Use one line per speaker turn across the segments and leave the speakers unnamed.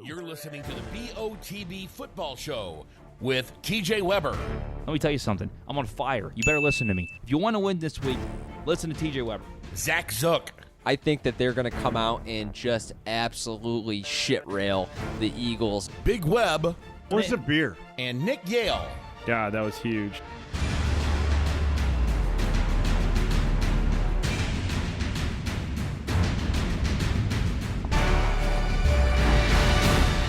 You're listening to the BOTB Football Show with TJ Weber.
Let me tell you something. I'm on fire. You better listen to me. If you want to win this week, listen to TJ Weber.
Zach Zook.
I think that they're going to come out and just absolutely shit rail the Eagles.
Big Webb.
Where's the beer?
And Nick Yale.
God, that was huge.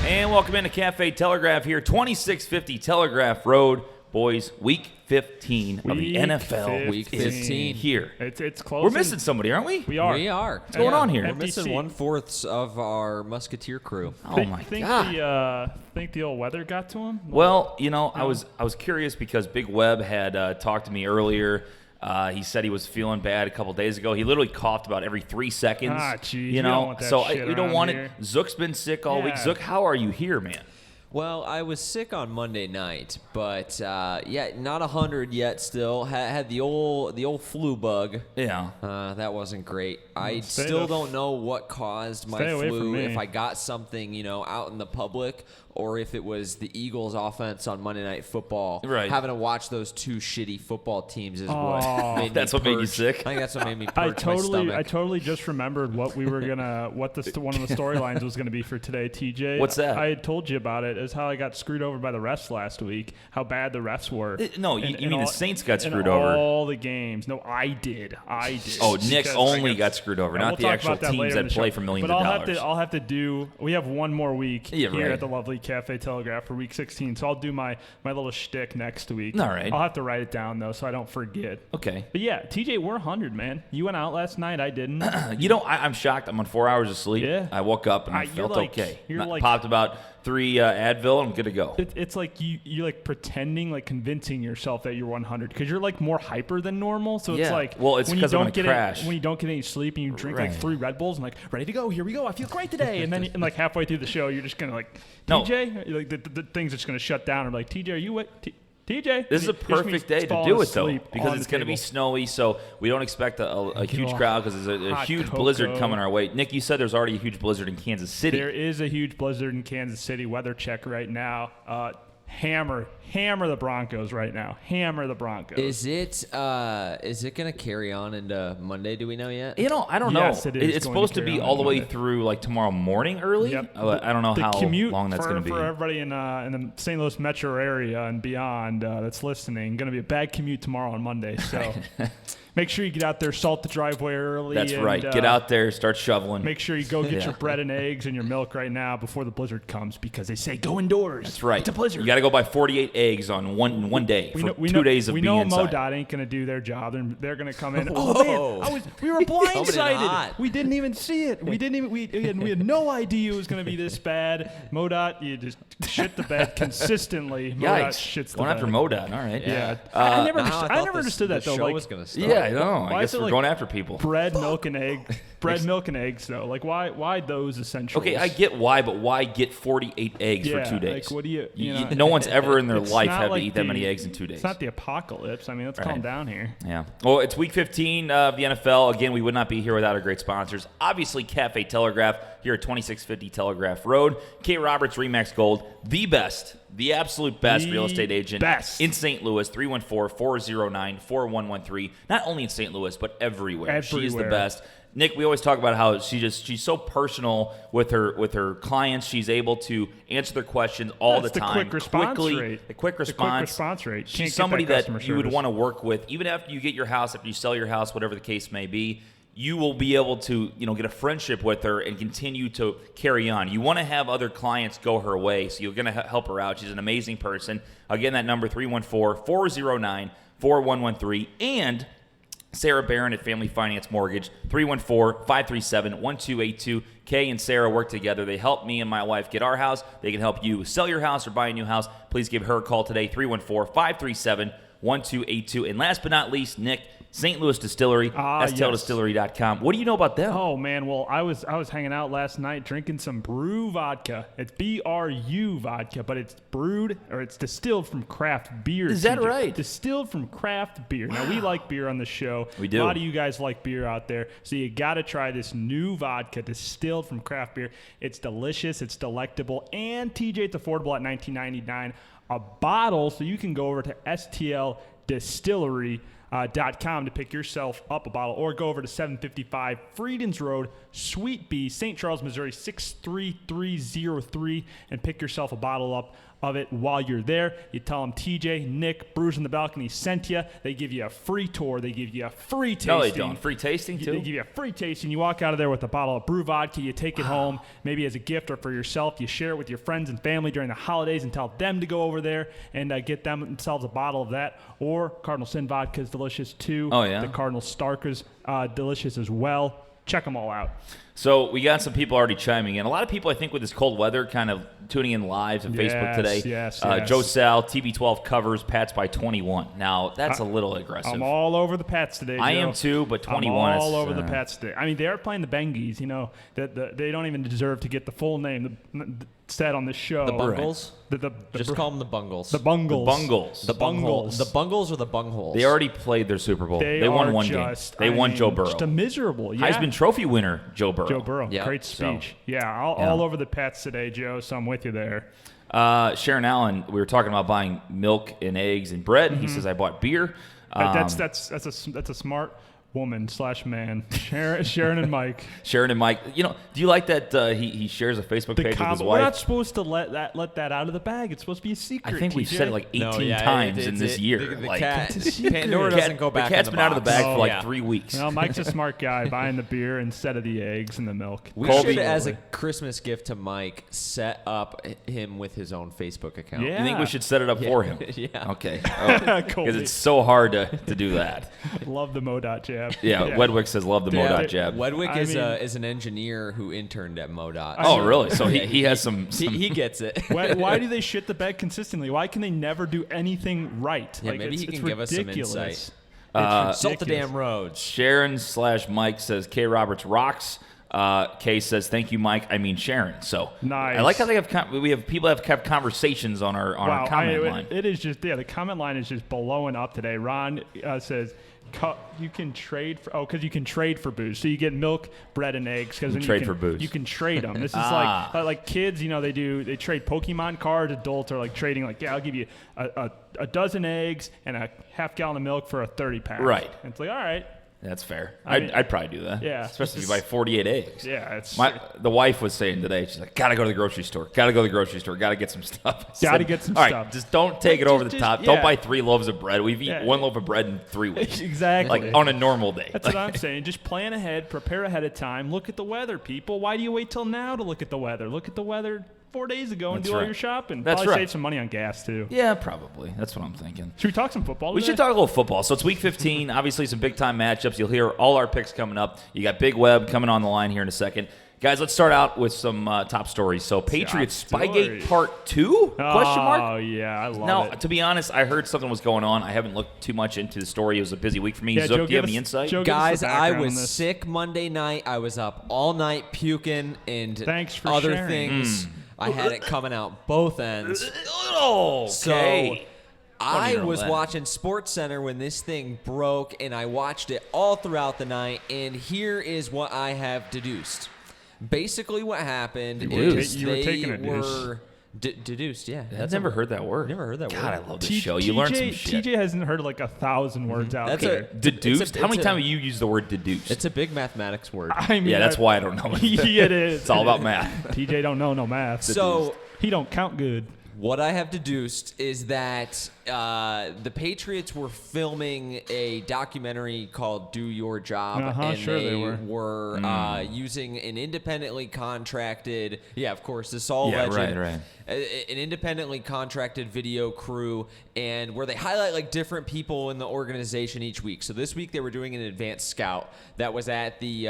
And welcome into Cafe Telegraph here, 2650 Telegraph Road. Boys, week 15 of the NFL.
Week
is
15.
here.
It's close.
We're missing somebody, aren't we?
We are.
We are.
What's going on here?
We're
FTC.
missing 1/4 of our Musketeer crew.
Oh, my God.
Think the old weather got to him?
Well, you know, I was curious because Big Webb had talked to me earlier. He said he was feeling bad a couple days ago. He literally coughed about every 3 seconds.
Ah, geez,
you
we don't
know,
want that
so
shit
we don't
around
want
here.
it. Zook's been sick all week.
Yeah.
Zook, how are you here, man?
Well, I was sick on Monday night, but not 100 yet. Still had the old flu bug.
Yeah.
That wasn't great. I
Stay
still
the-
don't know what caused my
Stay away from
flu.
me.
If I got something, out in the public, or if it was the Eagles' offense on Monday Night Football.
Right.
Having to watch those two shitty football teams is
Oh.
what made
That's
me
what made you
purge.
sick?
I think that's what made me
I
purge my stomach.
totally just remembered what we were gonna, one of the storylines was gonna be for today, TJ.
What's that?
I had told you about it. Is how I got screwed over by the refs last week. How bad the refs were.
No, you mean the Saints got screwed
in
over.
all the games. No, I did.
Oh, Nick
Because-
only got screwed over,
Yeah,
not
we'll
the
talk
actual
about that
teams
later in
that
the
play
show.
for millions
but
of
I'll
dollars.
I'll have to do. We have one more week
Yeah,
here
right.
at the lovely Cafe Telegraph for week 16. So I'll do my little shtick next week.
All right.
I'll have to write it down though, so I don't forget.
Okay.
But yeah, TJ, we're 100, man. You went out last night. I didn't.
You know, I'm shocked. I'm on 4 hours of sleep.
Yeah.
I woke up and I
You're
felt
like-
okay.
you're
I
like-
popped about 3 Advil. I'm good to go.
It's like you're like pretending, like convincing yourself that you're 100 because you're like more hyper than normal. So it's
Yeah.
like
Well, it's
when you
'cause I'm
don't
gonna
get
crash.
when you don't get any sleep and you drink like
Right.
3 Red Bulls and like ready to go. Here we go. I feel great today. And then and like halfway through the show, you're just gonna like
No.
TJ, like the thing's just gonna shut down. And like TJ, are you what? TJ,
This is a
And he-
perfect day to
falling
do it, though,
asleep
because
on
it's
the
going to be
table.
snowy, so we don't expect a huge
Oh,
crowd because there's a
hot
huge
cocoa.
blizzard coming our way. Nick, you said there's already a huge blizzard in Kansas City.
There is a huge blizzard in Kansas City. Weather check right now. Hammer the Broncos right now. Hammer the Broncos.
Is it going to carry on into Monday? Do we know yet?
You know, I don't
Yes,
know.
it is
It's
going
supposed
to
to
carry
be
on
all the way
Monday.
through like tomorrow morning early.
Yep.
I don't know
the
how
commute
long that's going to be.
For everybody in the St. Louis metro area and beyond that's listening, going to be a bad commute tomorrow on Monday. So make sure you get out there, salt the driveway early.
That's
and,
right. Get out there, start shoveling.
Make sure you go get
Yeah.
your bread and eggs and your milk right now before the blizzard comes because they say go indoors.
That's right.
It's a blizzard.
You got to go buy 48 eggs on one day for 2 days of
we
being
know
inside.
MoDOT ain't going to do their job, and they're going to come in.
Whoa.
Oh man, we were
Coming in
blindsided.
hot.
We didn't even see it. We had no idea it was going to be this bad. MoDOT, you just shit the bed consistently. MoDOT
Yikes.
shits the
Going
bed.
after MoDOT. All right.
Yeah, I never,
Now
understood, I
thought
never understood
the
that though.
show
Like
was going to start.
Yeah, I know.
Why
I guess
is it
we're
like
going after people.
bread, milk, and eggs though. Like why those essentials?
Okay, I get why, but why get 48 eggs
Yeah,
for 2 days?
like, what do you know?
No one's ever in their
It's
life
not
had to
like
eat that many
the-
eggs in 2 days.
It's not the apocalypse. I mean, let's calm
Right.
down here.
Yeah. Well, it's week 15 of the NFL. Again, we would not be here without our great sponsors. Obviously, Cafe Telegraph here at 2650 Telegraph Road. K. Roberts Remax Gold, the best, the absolute best
The
real estate agent
best.
in St. Louis, 314-409-4113. Not only in St. Louis, but everywhere. She is the
Everywhere.
best. Nick, we always talk about how she's so personal with her clients. She's able to answer their questions all
That's
the
the
time.
quick response
quickly,
rate.
The quick
The quick
response.
response rate. Can't
She's
get
somebody
that
that
customer
you would
service.
want to work with, even after you get your house, after you sell your house, whatever the case may be. You will be able to, get a friendship with her and continue to carry on. You want to have other clients go her way, so you're going to help her out. She's an amazing person. Again, that number 314-409-4113 and Sarah Barron at Family Finance Mortgage, 314-537-1282. Kay and Sarah work together. They help me and my wife get our house. They can help you sell your house or buy a new house. Please give her a call today, 314-537-1282. And last but not least, Nick, St. Louis Distillery, stldistillery.com. What do you know about them?
Oh man, well I was hanging out last night drinking some Brew vodka. It's BRU vodka, but it's brewed or it's distilled from craft beer.
Is that
TJ.
right?
Distilled from craft beer. Now we like beer on the show.
We do.
A lot of you guys like beer out there, so you got to try this new vodka distilled from craft beer. It's delicious, it's delectable, and TJ, it's affordable at $19.99 a bottle. So you can go over to stlDistillery.com to pick yourself up a bottle, or go over to 755 Friedens Road, Suite B, St. Charles, Missouri 63303, and pick yourself a bottle up of it while you're there. You tell them TJ, Nick, Brews in the Balcony sent you. They give you a free tour. They give you a free tasting.
No, they don't. Free tasting, too?
They give you a free tasting. You walk out of there with a bottle of Brew vodka. You take it home, maybe as a gift or for yourself. You share it with your friends and family during the holidays and tell them to go over there and get themselves a bottle of that. Or Cardinal Sin vodka is delicious, too.
Oh, yeah?
The Cardinal Stark is delicious as well. Check them all out.
So we got some people already chiming in. A lot of people, I think, with this cold weather, kind of tuning in live on Facebook today.
Yes.
Joe Sal, TB12 covers Pats by 21. Now, that's a little aggressive.
I'm all over the Pats today, Joe.
I am too, but 21
I'm
is...
all over the Pats today. I mean, they are playing the Bengies. You know, they don't even deserve to get the full name said on this show.
The Bungles?
Just
call them the Bungles.
The Bungles.
The Bungles.
The Bungles. The Bungles or the Bungholes?
They already played their Super Bowl. They won one game. They won Joe Burrow.
Just a miserable. Yeah.
Heisman Trophy winner, Joe Burrow.
Joe Burrow.
Yeah.
Great speech. All over the Pats today, Joe, so I'm with you there.
Sharon Allen, we were talking about buying milk and eggs and bread. He says, I bought beer.
That's a smart woman/man. Sharon and Mike.
Sharon and Mike. You know, do you like that he shares a Facebook page with his wife?
We're not supposed to let that out of the bag. It's supposed to be a secret.
I think we've
TJ.
said it like 18 times in this year.
The
Like,
cat, Pandora doesn't go back.
The cat's
in the
been out of the
box.
bag for like 3 weeks.
Well, Mike's a smart guy, buying the beer instead of the eggs and the milk.
We
Colby-
should, as a Christmas gift to Mike, set up him with his own Facebook account.
Yeah.
You think we should set it up for him?
Yeah.
Okay. Because
Colby.
it's so hard to do that.
Love the Modot jab.
Yeah, Wedwick says love the Modot jab.
Wedwick
I
is
mean-
is an engineer who interned at MoDOT.
Oh, really? So he has some...
He gets it.
Why do they shit the bed consistently? Why can they never do anything right?
Yeah, maybe he
it's
can give us some
ridiculous.
insight.
It's
Salt the
ridiculous.
damn roads.
Sharon/Mike says K Roberts rocks. Kay says thank you, Mike. I mean Sharon. So
Nice.
I like how they have we have people have kept conversations on our comment line.
It is just the comment line is just blowing up today. Ron says you can trade for because you can trade for booze. So you get milk, bread, and eggs because
trade for booze.
You can trade them. This is like kids. You know they trade Pokemon cards. Adults are like trading I'll give you a dozen eggs and a half gallon of milk for a 30-pack.
Right.
And it's like all right.
That's fair.
I mean,
I'd probably do that.
Yeah.
Especially if you buy 48 eggs.
Yeah, it's
The wife was saying today, she's like, gotta go to the grocery store. Gotta get some stuff. I
Gotta
said,
get some
all right,
stuff.
just don't take it over the top.
yeah.
Don't buy 3 loaves of bread. We've eaten
Yeah.
1 loaf of bread in 3 weeks.
exactly
Like on a normal day.
That's what I'm saying. Just plan ahead, prepare ahead of time. Look at the weather, people. Why do you wait till now to look at the weather? Look at the weather 4 days ago and
That's
do all
right.
your shopping.
That's
Probably
right.
save some money on gas too.
Yeah, probably. That's what I'm thinking.
Should we talk some football?
We
today?
should talk a little football. So it's week 15. Obviously, some big time matchups. You'll hear all our picks coming up. You got Big Web coming on the line here in a second. Guys, let's start out with some top stories. So Patriots Spygate
stories.
Part 2? Question mark?
Oh yeah, I love
Now,
it.
to be honest, I heard something was going on. I haven't looked too much into the story. It was a busy week for me.
Yeah,
Zook,
Joe,
do you have
give
any
us-
insight?
Joe, give us
Guys,
the
I
background on
was
this.
sick Monday night. I was up all night puking and
Thanks for
other
sharing.
things. I had it coming out both ends.
Oh, okay.
So I
Wonder
was
that.
watching Sports Center when this thing broke, and I watched it all throughout the night. And here is what I have deduced. Basically, what happened is
You were
they
taking a deuce.
were deduced. Yeah,
I've never heard that word.
Never heard that
God,
word.
I love this show. You learn some shit.
TJ hasn't heard like 1,000 words out
That's
there.
Deduced?
It's a-
How many
it's a-
times have you used the word deduced?
It's a big mathematics word.
I mean,
yeah, that's why I don't know it.
it is.
It's all about math.
TJ don't know no math.
So
he don't count good.
what I have deduced is that the Patriots were filming a documentary called "Do Your Job," and
sure they were.
using an independently contracted. Yeah, of course, this is all
Yeah,
legend.
right.
An independently contracted video crew, and where they highlight like different people in the organization each week. So this week they were doing an advanced scout that was at the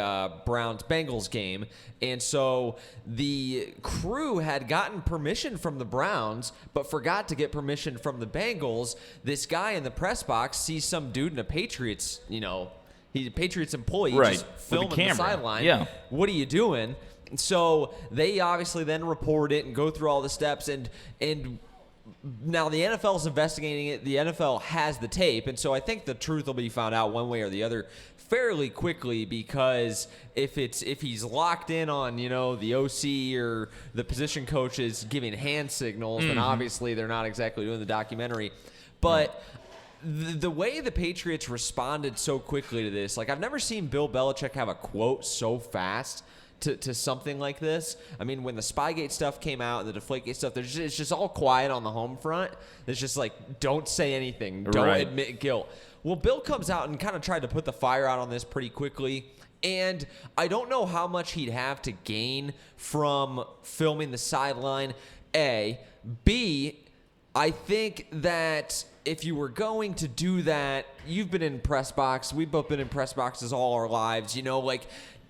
Browns-Bengals game, and so the crew had gotten permission from the Browns Browns, but forgot to get permission from the Bengals. This guy in the press box sees some dude in a Patriots, he's a Patriots employee,
Right.
just
With a
filming the
camera.
sideline.
Yeah.
What are you doing? So they obviously then report it and go through all the steps, and now the NFL is investigating it. The NFL has the tape, and so I think the truth will be found out one way or the other fairly quickly, because if he's locked in on the OC or the position coaches giving hand signals, then obviously they're not exactly doing the documentary. But the way the Patriots responded so quickly to this, like I've never seen Bill Belichick have a quote so fast to something like this. I mean, when the Spygate stuff came out and the Deflategate stuff, it's just all quiet on the home front. It's just like, don't say anything. Don't
Right.
admit guilt. Well, Bill comes out and kind of tried to put the fire out on this pretty quickly. And I don't know how much he'd have to gain from filming the sideline, A. B, I think that if you were going to do that, you've been in press box. We've both been in press boxes all our lives.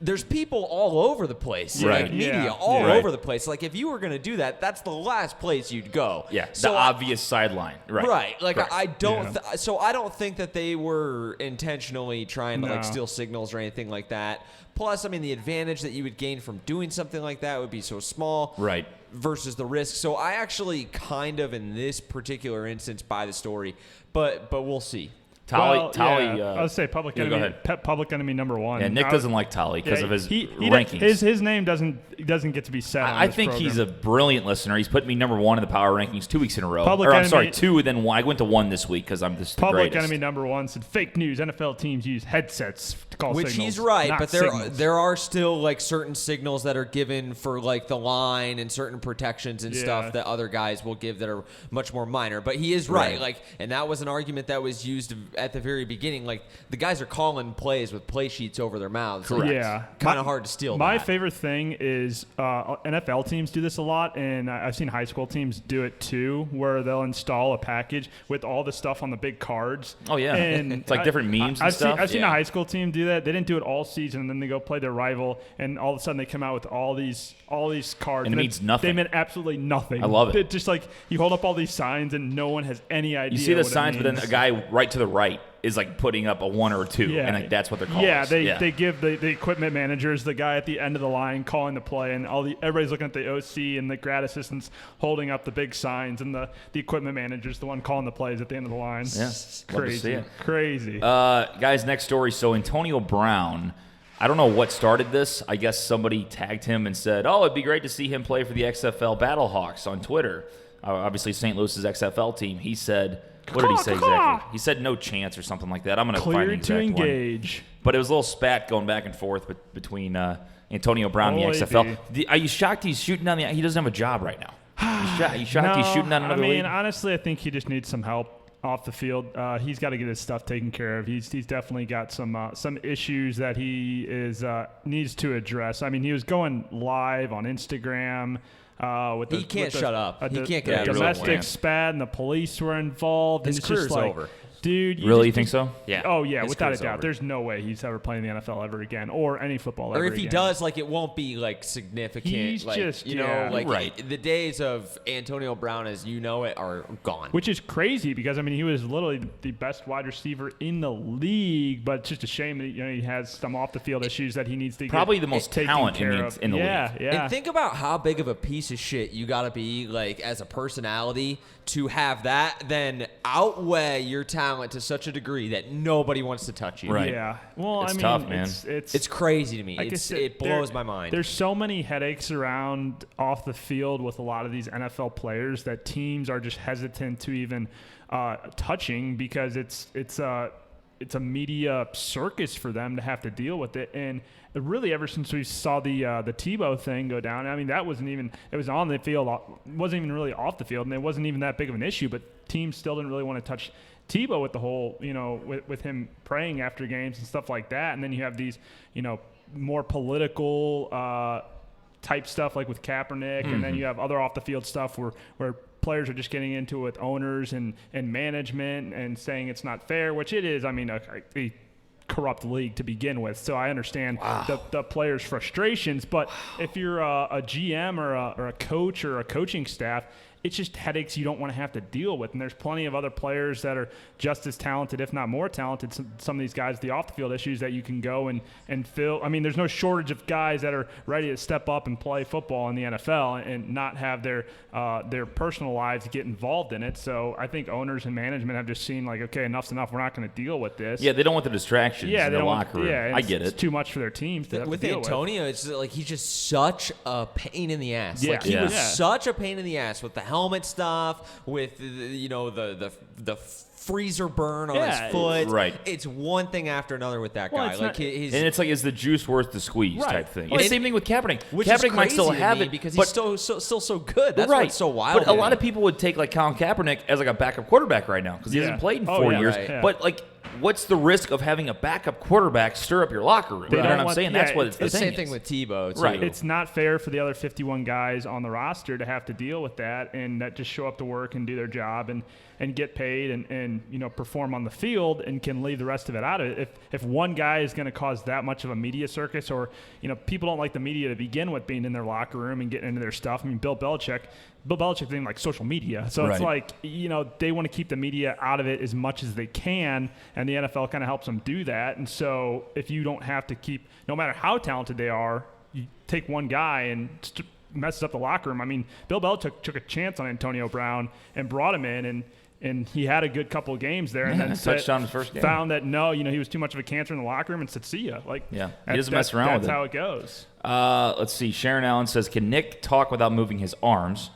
There's people all over the place,
Right.
like media
Yeah.
all
Yeah.
over the place. Like if you were going to do that, that's the last place you'd go.
Yeah,
So
the obvious sideline. Right.
Right. Like
Correct.
I don't.
Yeah.
So I don't think that they were intentionally trying to
No.
steal signals or anything like that. Plus, I mean, the advantage that you would gain from doing something like that would be so small.
Right.
Versus the risk. So I actually kind of, in this particular instance, buy the story, but we'll see.
Tolly.
I would say public
yeah, go
enemy.
ahead.
Public enemy number one.
Yeah, Nick doesn't like Tolly because
Yeah,
of his
he
rankings.
His name doesn't get to be said.
I think he's a brilliant listener. He's put me number one in the power rankings 2 weeks in a row.
Public
I'm sorry,
enemy-
2, then one. I went to 1 this week because I'm just the
public
greatest.
enemy number one said fake news. NFL teams use headsets to call
Which
signals,
he's right,
not
but
signals.
there are still like certain signals that are given for like the line and certain protections and
Yeah.
stuff that other guys will give that are much more minor. But he is right.
Right.
Like, and that was an argument that was used at the very beginning. Like the guys are calling plays with play sheets over their mouths. Like,
Yeah,
kind of hard to steal.
My
that.
favorite thing is NFL teams do this a lot, and I've seen high school teams do it too, where they'll install a package with all the stuff on the big cards.
Oh, yeah.
and
It's like different memes and
I've
stuff.
I've seen
Yeah.
a high school team do that. They didn't do it all season, and then they go play their rival, and all of a sudden they come out with all these cards.
And it means nothing.
They meant absolutely nothing.
I love it.
It's just like you hold up all these signs, and no one has any idea.
You see the
what it
signs, but then
means.
a guy right to the right is like putting up a 1 or a 2, and like that's what they're calling.
Yeah, they give the equipment managers, the guy at the end of the line calling the play, and everybody's looking at the OC and the grad assistants holding up the big signs, and the equipment manager's the one calling the plays at the end of the line.
Yeah, love to see
crazy,
it.
crazy.
Guys, next story. So Antonio Brown, I don't know what started this. I guess somebody tagged him and said, "Oh, it'd be great to see him play for the XFL Battlehawks" on Twitter. Obviously, St. Louis's XFL team. He said, "What did he say exactly?" He said, "No chance" or something like that. I'm going to find the
Cleared to
exact one.
engage.
But it was a little spat going back and forth between Antonio Brown and
Oy
the XFL. Are you shocked he's shooting down the? He doesn't have a job right now. You shocked he's shooting down another
I mean,
league?
honestly, I think he just needs some help off the field. He's got to get his stuff taken care of. He's definitely got some issues that he needs to address. I mean, he was going live on Instagram.
He can't shut up. He can't get
Yeah,
out
he
of
really
his
domestic
can't.
spat, and the police were involved.
His
and it's just
career's
like,
over.
dude.
Really, you
just-
think so?
Yeah.
Oh yeah,
His
without a
career's
doubt.
over.
There's no way he's ever playing in the NFL ever again, or any football
Or
ever
if he
again.
does, like it won't be like significant.
He's
like,
just-
you know,
yeah.
like
Right.
the days of Antonio Brown as you know it are gone.
Which is crazy because I mean he was literally the best wide receiver in the league, but it's just a shame that he has some off the field issues that he needs to
Probably
get
the most
taken
talent
care of.
in the
yeah,
league.
Yeah,
And think about how big of a piece of shit you got to be, like, as a personality to have that then outweigh your talent to such a degree that nobody wants to touch you.
Right.
Yeah. Well,
It's
I mean,
tough, man.
It's crazy to me.
like I said,
It blows my mind.
There's so many headaches around off the field with a lot of these NFL players that teams are just hesitant to even touching because it's a media circus for them to have to deal with it. And really, ever since we saw the Tebow thing go down, I mean, that wasn't even – it was on the field. It wasn't even really off the field, and it wasn't even that big of an issue. But teams still didn't really want to touch Tebow with the whole, with him praying after games and stuff like that. And then you have these, more political type stuff like with Kaepernick, and then you have other off the field stuff where players are just getting into it with owners and management and saying it's not fair, which it is. I mean, a corrupt league to begin with, so I understand the players' frustrations. But if you're a GM or a coach or a coaching staff, it's just headaches you don't want to have to deal with. And there's plenty of other players that are just as talented, if not more talented, some of these guys, the off-the-field issues that you can go and fill. I mean, there's no shortage of guys that are ready to step up and play football in the NFL and not have their personal lives get involved in it. So I think owners and management have just seen, like, okay, enough's enough. We're not going to deal with this.
Yeah, they don't want the distractions
Yeah,
in
they
their
don't
locker room.
Yeah,
I get
it's
it.
too much for their teams to have
With
to deal
Antonio, it's like he's just such a pain in the ass.
Yeah.
Like he
Yeah.
was
Yeah.
such a pain in the ass with the helmet stuff, with the freezer burn on
Yeah,
his foot.
right.
It's one thing after another with that
Well,
guy.
it's
Like
not-
his,
And it's like, is the juice worth the squeeze
Right.
type thing?
Well,
It's the same thing with Kaepernick.
which
Kaepernick
is crazy
might still
to
have
me
it
because
but,
he's still so good. That's
right.
what's so wild.
But a
to
lot
me.
of people would take like Colin Kaepernick as like a backup quarterback right now because he
Yeah.
hasn't played in
Oh,
4
yeah.
years.
Right.
Yeah.
But like, what's the risk of having a backup quarterback stir up your locker room?
They
You know
don't
what I'm
want-
saying?
yeah,
That's what it's
It's
the
the
thing.
same thing with Tebow too.
Right.
It's not fair for the other 51 guys on the roster to have to deal with that and that just show up to work and do their job and get paid and perform on the field and can leave the rest of it out of it. If one guy is going to cause that much of a media circus, or people don't like the media to begin with being in their locker room and getting into their stuff. I mean, Bill Belichick didn't like social media, so it's
Right.
like they want to keep the media out of it as much as they can, and the NFL kind of helps them do that. And so if you don't have to keep, no matter how talented they are, you take one guy and messes up the locker room. I mean, Bill Belichick took a chance on Antonio Brown and brought him in, and he had a good couple of games there, and then
touchdown his first game.
found that he was too much of a cancer in the locker room and said, "See ya." Like,
Yeah. He doesn't mess around with
That's
it.
how it goes.
Let's see. Sharon Allen says, "Can Nick talk without moving his arms?"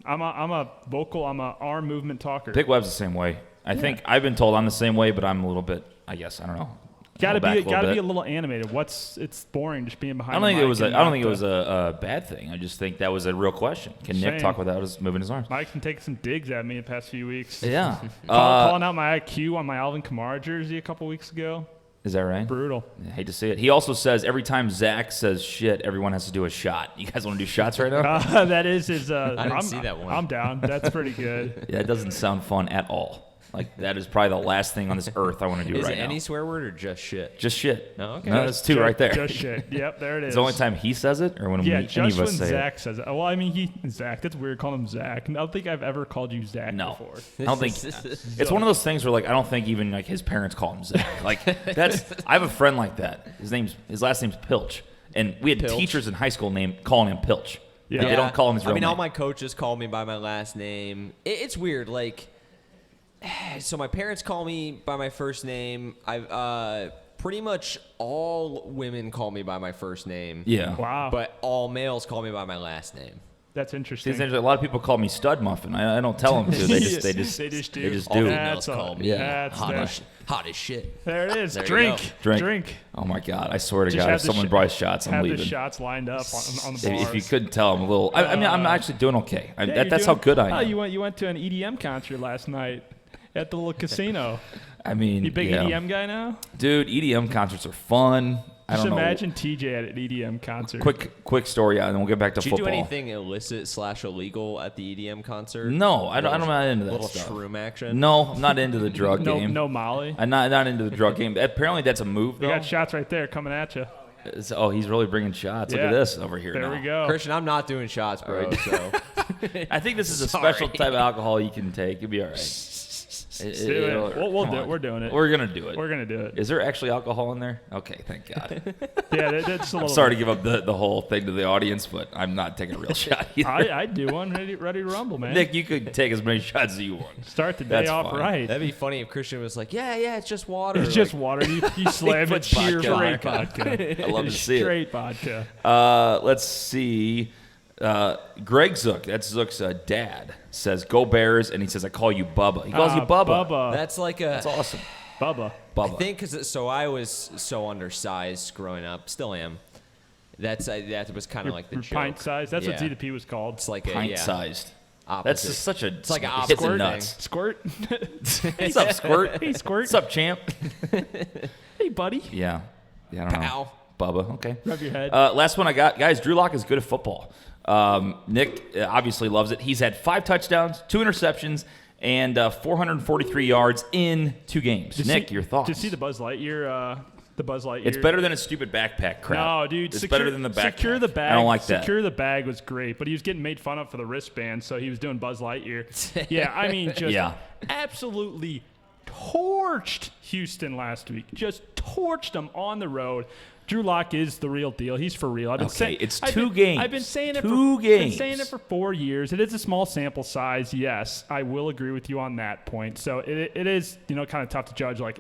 I'm a arm movement talker.
Big Web's the same way. I think I've been told I'm the same way, but I'm a little bit. I guess I don't know.
Gotta
Back
be a
bit.
little animated. It's boring just being behind.
I don't think
the
it was.
mic
I
and
don't
not
think it was a bad thing. I just think that was a real question. Can Nick
Same.
talk without moving his arms?
Mike's been taking some digs at me the past few weeks.
Yeah.
Calling out my IQ on my Alvin Kamara jersey a couple weeks ago.
Is that right?
Brutal.
I hate to see it. He also says every time Zach says shit, everyone has to do a shot. You guys want to do shots right now?
That is his.
didn't
I'm,
see that one.
I'm down. That's pretty good.
Yeah, it doesn't sound fun at all. Like that is probably the last thing on this earth I want to do
Is
right
it
now.
any swear word or just shit?
Just shit.
Oh, okay.
No, that's two right there.
Just shit. Yep, there it is.
It's the only time he says it, or when
Yeah,
any
just
of
when
us say
Zach says it. Well, I mean, Zach. That's weird calling him Zach. I don't think I've ever called you Zach
it. No,
before.
I don't think it's one of those things where like I don't think even like his parents call him Zach. Like that's I have a friend like that. His last name's Pilch, and we had
Pilch.
teachers in high school calling him Pilch.
Yeah.
Like, they don't call him his real
I mean,
name.
all my coaches call me by my last name. It's weird. Like, so my parents call me by my first name. Pretty much all women call me by my first name.
Yeah.
Wow.
But all males call me by my last name.
That's
See,
interesting.
it's interesting. A lot of people call me Stud Muffin. I don't tell them to. They just
They just do.
do.
That's
Females
all.
call me
That's
hot as shit.
there it is.
There you
Drink.
go.
Drink. Oh my God! I swear to
Just
God,
have
if
the
someone
sh-
brought shots, I'm
Have
leaving.
the shots lined up on the bars.
If you couldn't tell, I'm a little. I mean, I'm actually doing okay.
Yeah,
That's
you're
how good I
Oh,
am.
you went to an EDM concert last night at the little casino.
I mean,
You big
yeah.
EDM guy now?
Dude, EDM concerts are fun. I
Just
don't know.
imagine TJ at an EDM concert.
Quick story, and then we'll get back to
Did you
football.
do anything illicit/illegal at the EDM concert?
No, I'm not into that
Little
stuff.
shroom action.
No, I'm not into the drug
no,
game.
no Molly.
I'm not into the drug game. Apparently, that's a move,
You
though.
got shots right there coming at you.
Oh, he's really bringing shots. Look
Yeah.
at this over here.
There
now.
we go.
Christian, I'm not doing shots, bro. So
I think this is a
Sorry.
special type of alcohol you can take. You'll be all right.
Do it. We'll
come
do it.
on.
We're doing it.
We're gonna do it.
We're gonna do it.
Is there actually alcohol in there? Okay, thank God.
Yeah, that's a little.
I'm sorry to give up the whole thing to the audience, but I'm not taking a real shot either.
I'd do one. Ready to rumble, man.
Nick, you could take as many shots as you want.
Start the day
That's
off
fine.
right.
that'd be funny if Christian was like, "Yeah, it's just water."
It's just water. You slam it.
puts vodka
Straight
on
vodka.
I love to see it.
Straight vodka.
Let's see. Greg Zook, that's Zook's dad, says, "Go Bears," and he says, "I call you Bubba." He calls you Bubba.
Bubba.
That's like a.
That's awesome.
Bubba.
I
Bubba.
think because I was so undersized growing up, still am. That was kind of like the
Your
joke.
pint size. That's what
Yeah.
ZDP was called.
It's like a
Pint sized.
opposite.
That's just such a.
It's like an
hits the
opposite
nuts.
Squirt.
What's up, Squirt?
Hey, Squirt.
What's up, champ?
Hey, buddy.
Yeah. I don't know.
Pow.
Bubba. Okay.
Rub your head.
Last one I got, guys. Drew Lock is good at football. Nick obviously loves it. He's had 5 touchdowns, 2 interceptions, and 443 yards in 2 games. Nick, your thoughts?
Did you see the Buzz Lightyear The Buzz Lightyear.
It's better than a stupid backpack crap.
No, dude.
It's better than the backpack.
Secure the bag.
I don't like that.
Secure the bag was great, but he was getting made fun of for the wristband, so he was doing Buzz Lightyear. Yeah, I mean, just absolutely torched Houston last week. Just torched them on the road. Drew Lock is the real deal. He's for real. I've been saying
it's two games.
I've been saying it
Been
saying it for 4 years. It is a small sample size. Yes, I will agree with you on that point. So it is, kind of tough to judge. Like,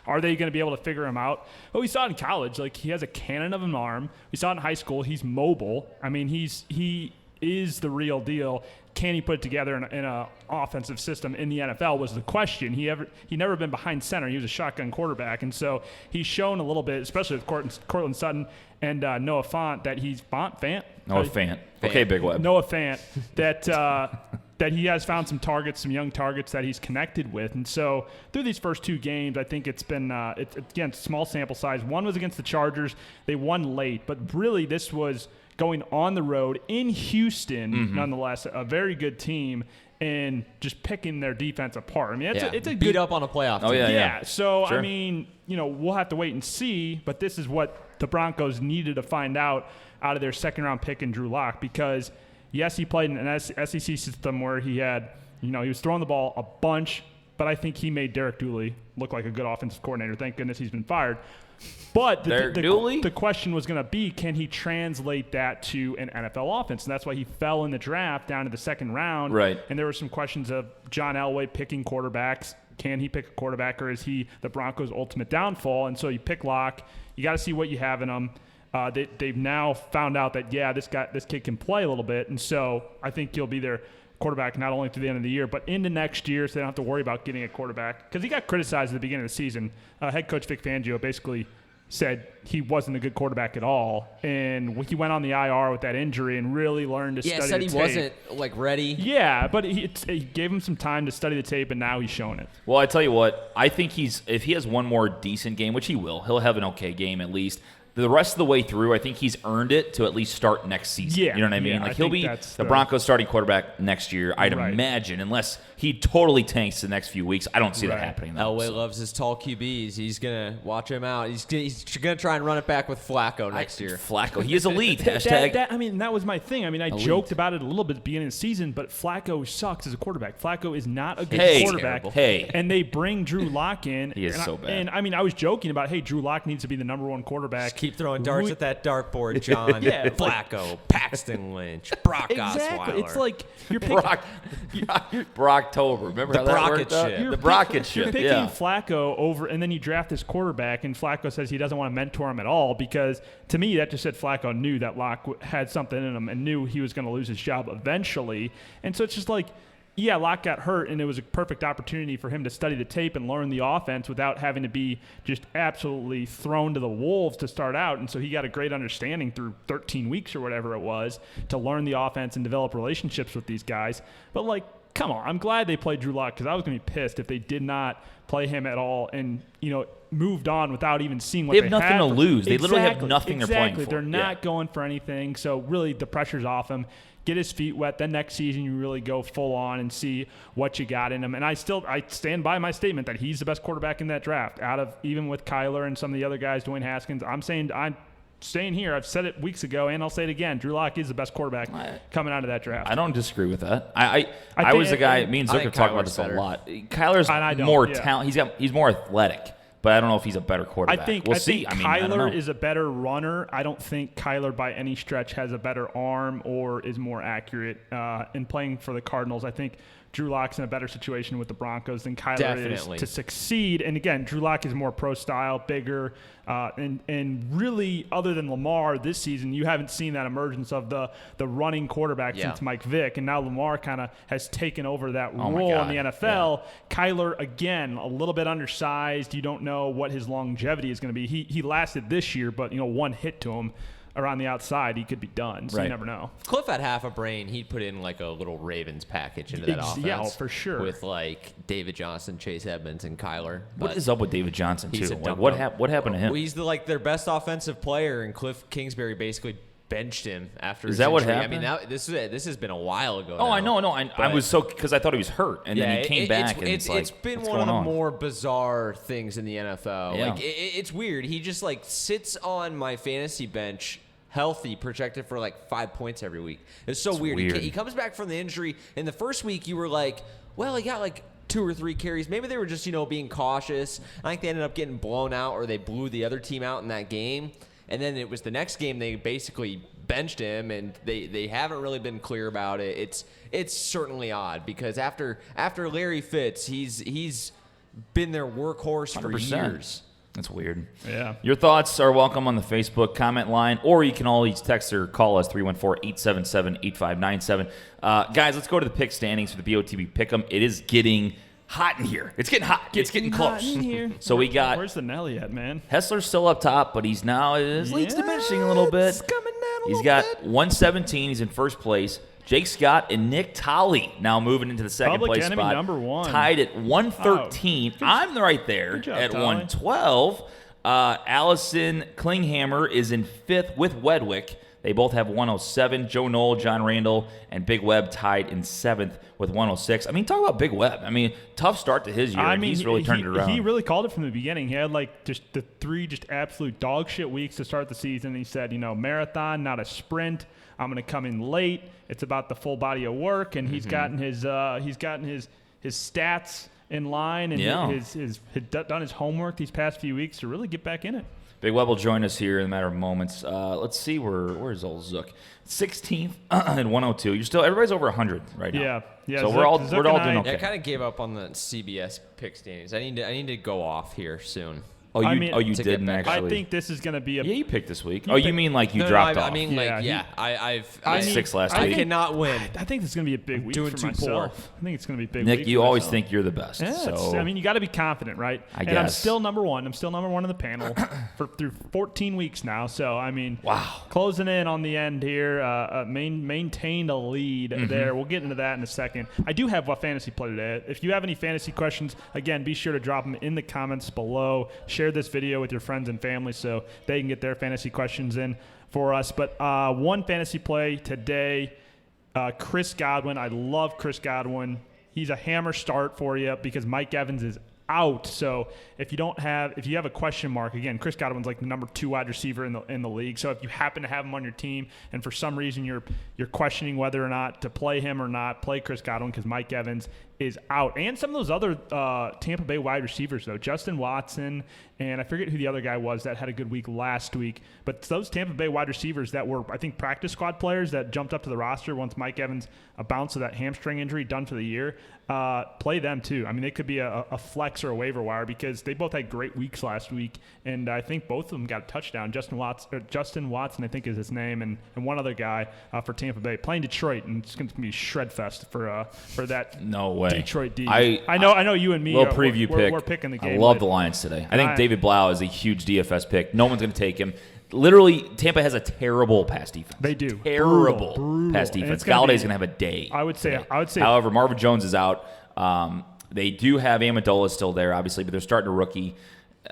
are they going to be able to figure him out? Well, we saw it in college. Like, he has a cannon of an arm. We saw it in high school. He's mobile. I mean, he is the real deal. Can he put it together in an offensive system in the NFL was the question. He never been behind center. He was a shotgun quarterback, and so he's shown a little bit, especially with Cortland Sutton and Noah Fant, that he's Fant.
Noah Fant. Okay, Big Web.
Noah Fant, that he has found some targets, some young targets that he's connected with, and so through these first 2 games, I think it's been again small sample size. One was against the Chargers. They won late, but really this was going on the road in Houston, nonetheless, a very good team, and just picking their defense apart. I mean, it's a
beat
good,
up on a playoff team.
Oh, yeah.
So,
Sure.
I mean, we'll have to wait and see, but this is what the Broncos needed to find out of their second-round pick in Drew Lock, because, yes, he played in an SEC system where he had, he was throwing the ball a bunch, but I think he made Derek Dooley look like a good offensive coordinator. Thank goodness he's been fired. But the question was going to be, can he translate that to an NFL offense? And that's why he fell in the draft down to the second round.
Right.
And there were some questions of John Elway picking quarterbacks. Can he pick a quarterback, or is he the Broncos' ultimate downfall? And so you pick Locke. You got to see what you have in him. They've now found out that, this kid can play a little bit. And so I think he'll be their quarterback not only through the end of the year, but into next year, so they don't have to worry about getting a quarterback. Because he got criticized at the beginning of the season. Head coach Vic Fangio basically said he wasn't a good quarterback at all, and he went on the IR with that injury and really learned to study the tape.
Yeah, said he wasn't ready.
Yeah, but he gave him some time to study the tape, and now he's showing it.
Well, I tell you what, I think if he has one more decent game, which he'll have an okay game at least. The rest of the way through, I think he's earned it to at least start next season.
Yeah,
you know what I mean?
yeah,
Like,
I
he'll
think
be
that's
the Broncos starting quarterback next year, I'd imagine, unless he totally tanks the next few weeks. I don't see that happening, though.
Elway loves his tall QBs. He's going to watch him out. He's going to try and run it back with Flacco next year.
Flacco. He is elite. Hashtag.
That was my thing. I mean, I joked about it a little bit at the beginning of the season, but Flacco sucks as a quarterback. Flacco is not a good quarterback. And they bring Drew Lock in.
He is so bad.
And, I mean, I was joking about, hey, Drew Lock needs to be the number 1 quarterback.
Just keep throwing darts at that dartboard, John. Flacco, Paxton Lynch, Brock Osweiler.
It's like you're picking
Brocktober. Remember how that worked out? The Brockett shit.
You're picking Flacco over, and then you draft this quarterback, and Flacco says he doesn't want to mentor him at all, because to me that just said Flacco knew that Locke had something in him and knew he was going to lose his job eventually. And so it's just like, yeah, Locke got hurt, and it was a perfect opportunity for him to study the tape and learn the offense without having to be just absolutely thrown to the wolves to start out. And so he got a great understanding through 13 weeks or whatever it was to learn the offense and develop relationships with these guys. But, like, come on, I'm glad they played Drew Lock, because I was going to be pissed if they did not play him at all and, moved on without even seeing what they
have nothing to lose. They literally have nothing they're playing for.
They're not going for anything. So really the pressure's off him. Get his feet wet. Then next season you really go full on and see what you got in him. And I stand by my statement that he's the best quarterback in that draft. Even with Kyler and some of the other guys, Dwayne Haskins, I'm staying here. I've said it weeks ago, and I'll say it again. Drew Lock is the best quarterback coming out of that draft.
I don't disagree with that. I was the guy. Me and Zucker talk about this a lot. Kyler's more talent. He's more athletic, but I don't know if he's a better quarterback. We'll see.
Kyler is a better runner. I don't think Kyler by any stretch has a better arm or is more accurate in playing for the Cardinals. I think Drew Lock's in a better situation with the Broncos than Kyler is to succeed. And again, Drew Lock is more pro style, bigger, and really, other than Lamar this season, you haven't seen that emergence of the running quarterback since Mike Vick. And now Lamar kind of has taken over that role in the NFL. Yeah. Kyler, again, a little bit undersized. You don't know what his longevity is going to be. He lasted this year, but one hit to him around the outside, he could be done. So you never know.
If Cliff had half a brain, he'd put in like a little Ravens package into that offense.
Yeah, for sure.
With like David Johnson, Chase Edmonds, and Kyler.
What is up with David Johnson too? What happened to him?
Well, he's their best offensive player, and Cliff Kingsbury basically benched him after.
Is
his
that what
injury.
happened?
I mean, this has been a while ago.
Oh,
now.
I know. I was so because I thought he was hurt, and then he came back, and it's like,
it's been
what's
one of
going
the
on?
more bizarre things in the NFL.
Yeah.
Like it's weird. He just like sits on my fantasy bench, healthy, projected for like 5 points every week. It's so weird.
weird.
He comes back from the injury. In the first week, you were like, well, he got like 2 or 3 carries. Maybe they were just being cautious. I think they ended up getting blown out, or they blew the other team out in that game. And then it was the next game they basically benched him, and they haven't really been clear about it. It's certainly odd because after Larry Fitz, he's been their workhorse for
100%.
years.
That's weird.
Yeah.
Your thoughts are welcome on the Facebook comment line, or you can always text or call us 314-877-8597. Guys, let's go to the pick standings for the BOTB Pick'em. It is getting hot in here. It's getting hot. It's getting
hot
close.
in here.
So we got
Where's the Nelly at, man?
Hessler's still up top, but his lead's diminishing a little bit.
It's coming down a
He's
little
got
bit.
117. He's in first place. Jake Scott and Nick Tolley now moving into the second
Public
place
enemy
spot.
number 1.
Tied at 113. I'm right there
Good job,
at
Tolley.
112. Allison Klinghammer is in fifth with Wedwick. They both have 107. Joe Knoll, John Randall, and Big Webb tied in seventh with 106. I mean, talk about Big Webb. I mean, tough start to his year.
I
and
mean,
he's really turned it around.
He really called it from the beginning. He had like just the 3 just absolute dog shit weeks to start the season. He said, marathon, not a sprint. I'm going to come in late. It's about the full body of work, and he's gotten his stats in line, and he's done his homework these past few weeks to really get back in it.
Big Webb will join us here in a matter of moments. Let's see where's old Zook. 16th and 102. Everybody's over 100 right now.
Yeah.
So
Zook-
we're all
Zook
doing
and I-
okay.
I kind of gave up on the CBS pick standings. I need to go off here soon.
Oh, you,
I mean,
you
to get
didn't
back-
actually.
I think this is going to be a
Yeah, you picked this week.
You
Oh, you
picked-
mean like you
No,
dropped off?
I mean,
Yeah,
I
mean, 6 last
I
week.
cannot win.
I think this is going to be a big week
doing
for
too
myself. I think it's going to be a big
Nick,
week
you
for
always
myself.
think you're the best.
Yeah,
so
I mean, you got to be confident, right?
I
And I'm
guess.
still number one. I'm still number one in the panel through 14 weeks now. So, I mean,
Wow.
Closing in on the end here, maintained a lead there. We'll get into that in a second. I do have a fantasy play today. If you have any fantasy questions, again, be sure to drop them in the comments below. Share this video with your friends and family so they can get their fantasy questions in for us. But one fantasy play today, Chris Godwin. I love Chris Godwin. He's a hammer start for you because Mike Evans is out. So if you have a question mark, again, Chris Godwin's like the number 2 wide receiver in the league. So if you happen to have him on your team and for some reason you're questioning whether or not to play him or not, play Chris Godwin because Mike Evans is out. And some of those other Tampa Bay wide receivers, though, Justin Watson, and I forget who the other guy was that had a good week last week. But those Tampa Bay wide receivers that were, I think, practice squad players that jumped up to the roster once Mike Evans bounced with that hamstring injury, done for the year, play them too. I mean, they could be a flex or a waiver wire because they both had great weeks last week, and I think both of them got a touchdown. Justin Watson, I think is his name, and one other guy for Tampa Bay playing Detroit, and it's going to be shred fest for that.
No way.
Detroit D.
I
know you and me.
Little preview pick.
We're picking the game.
I love
later.
the Lions today. I think
Right.
David Blau is a huge DFS pick. No one's going to take him. Literally, Tampa has a terrible pass defense.
They do.
Terrible
Brutal.
pass
And
defense.
it's gonna
Galladay's
be-
going to have a day.
I would say.
However, Marvin Jones is out. They do have Amendola still there, obviously, but they're starting a rookie.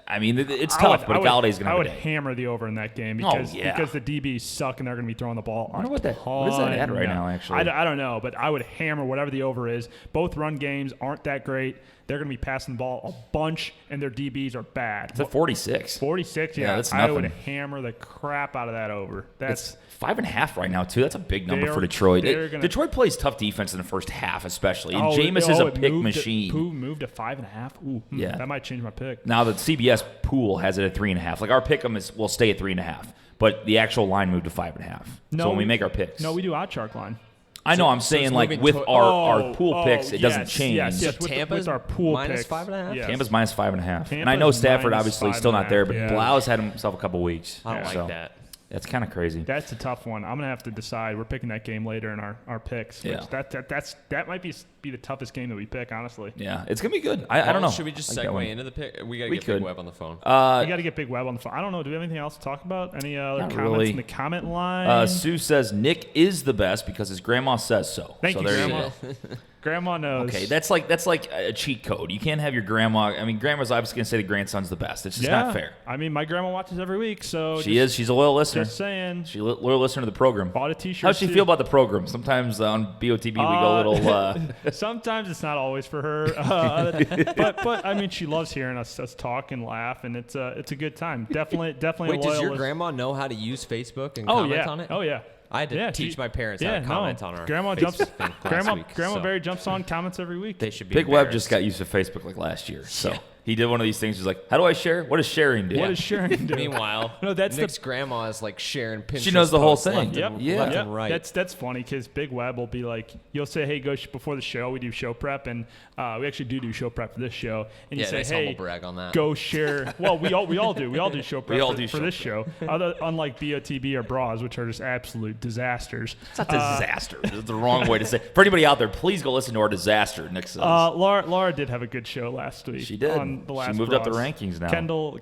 I mean, it's tough, but Galladay's going to
I
have
would
a day.
hammer the over in that game
Oh,
because
yeah.
the DBs suck and they're going to be throwing the ball.
I wonder what is that at right now, actually?
I don't know, but I would hammer whatever the over is. Both run games aren't that great. They're going to be passing the ball a bunch, and their DBs are bad.
It's at 46.
46,
Yeah, that's
I would
nothing.
hammer the crap out of that over. That's
It's 5.5 right now, too. That's a big number
They're-
for Detroit.
they're gonna-
Detroit plays tough defense in the first half, especially. And
Oh,
Jameis is a
it
pick
moved
machine.
Moved to 5.5. Ooh,
Yeah.
that might change my pick.
Now the CBS pool has it at 3.5. Like our pick'em will stay at 3.5, but the actual line moved to 5.5. So when we make our picks,
No, we do odd shark line.
I know. I'm
so
saying
it's
like
moving
with
to-
our pool picks, it doesn't
yes,
change.
Yes,
So
with
Tampa's
our pool
minus
picks.
5.5?
Yes.
Tampa's minus 5.5, and I know
Tampa's
Stafford
minus
obviously still not there, but
5.5, yeah.
Blau's had himself a couple weeks.
I don't
So
like that.
That's kind of crazy.
That's a tough one. I'm gonna have to decide. We're picking that game later in our picks. Which
Yeah.
that might be be the toughest game that we pick, honestly.
Yeah, it's gonna be good. I don't know.
Should we just
I like that one.
segue into the pick? We got to
We
get
could.
Big Web on the phone.
We got to get Big Web on the phone. I don't know. Do we have anything else to talk about? Any other
Not
comments
really.
in the comment line?
Sue says Nick is the best because his grandma says so.
Thank
so
you,
there
Grandma.
go.
Grandma knows.
Okay, that's like a cheat code. You can't have your grandma. I mean, grandma's obviously gonna say the grandson's the best. It's just not fair.
I mean, my grandma watches every week, so
She is. She's a loyal listener.
Just saying.
She's a loyal listener to the program.
Bought a T-shirt.
How's she
too.
feel about the program? Sometimes on BOTB we go a little.
Sometimes it's not always for her, but I mean, she loves hearing us talk and laugh, and it's a good time. Definitely.
Wait,
a loyal
does your
listener.
grandma know how to use Facebook and
Oh
comment
yeah.
on it?
Oh yeah.
I had to teach my parents how to comment on our
Grandma
Facebook
jumps.
thing last
Grandma
week,
Grandma
so
Barry jumps on comments every week.
They should be
Big Web
embarrassed.
just got used to Facebook like last year, so he did one of these things. He's like, "How do I share? What does sharing do?"
What is sharing do?
Meanwhile,
No, that's the-
Nick's grandma is like sharing Pinterest.
She knows the whole
posts
thing.
left
Yep.
and,
Yeah.
left
Yep.
and right.
That's funny because Big Web will be like, you'll say, hey, go before the show. We do show prep, and we actually do show prep for this show. And you
Yeah,
say,
nice
hey,
humble brag on that.
go share. Well, we all do. We all do show prep
We all
for,
do
for
show
this show. Unlike BOTB or Bras, which are just absolute disasters.
It's a disaster. It's the wrong way to say. For anybody out there, please go listen to our disaster. Nick says.
Laura did have a good show last week.
She did.
On the last
She moved up the
Bras.
rankings now.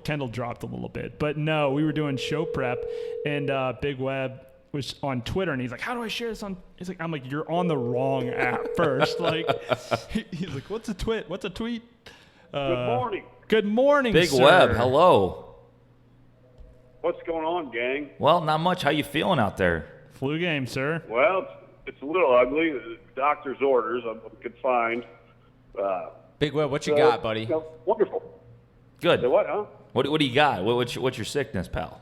Kendall dropped a little bit, but no, we were doing show prep, and Big Web was on Twitter, and he's like, "How do I share this on?" He's like, "I'm like, you're on the wrong app first." Like, he's like, "What's a tweet? What's a tweet?"
Good morning.
Good morning,
Big
sir.
Web, hello.
What's going on, gang?
Well, not much. How you feeling out there?
Flu game, sir.
Well, it's a little ugly. The doctor's orders. I'm confined.
Big Web, what you got, buddy?
Wonderful.
Good.
Say what, huh?
What do you got? What's your sickness, pal?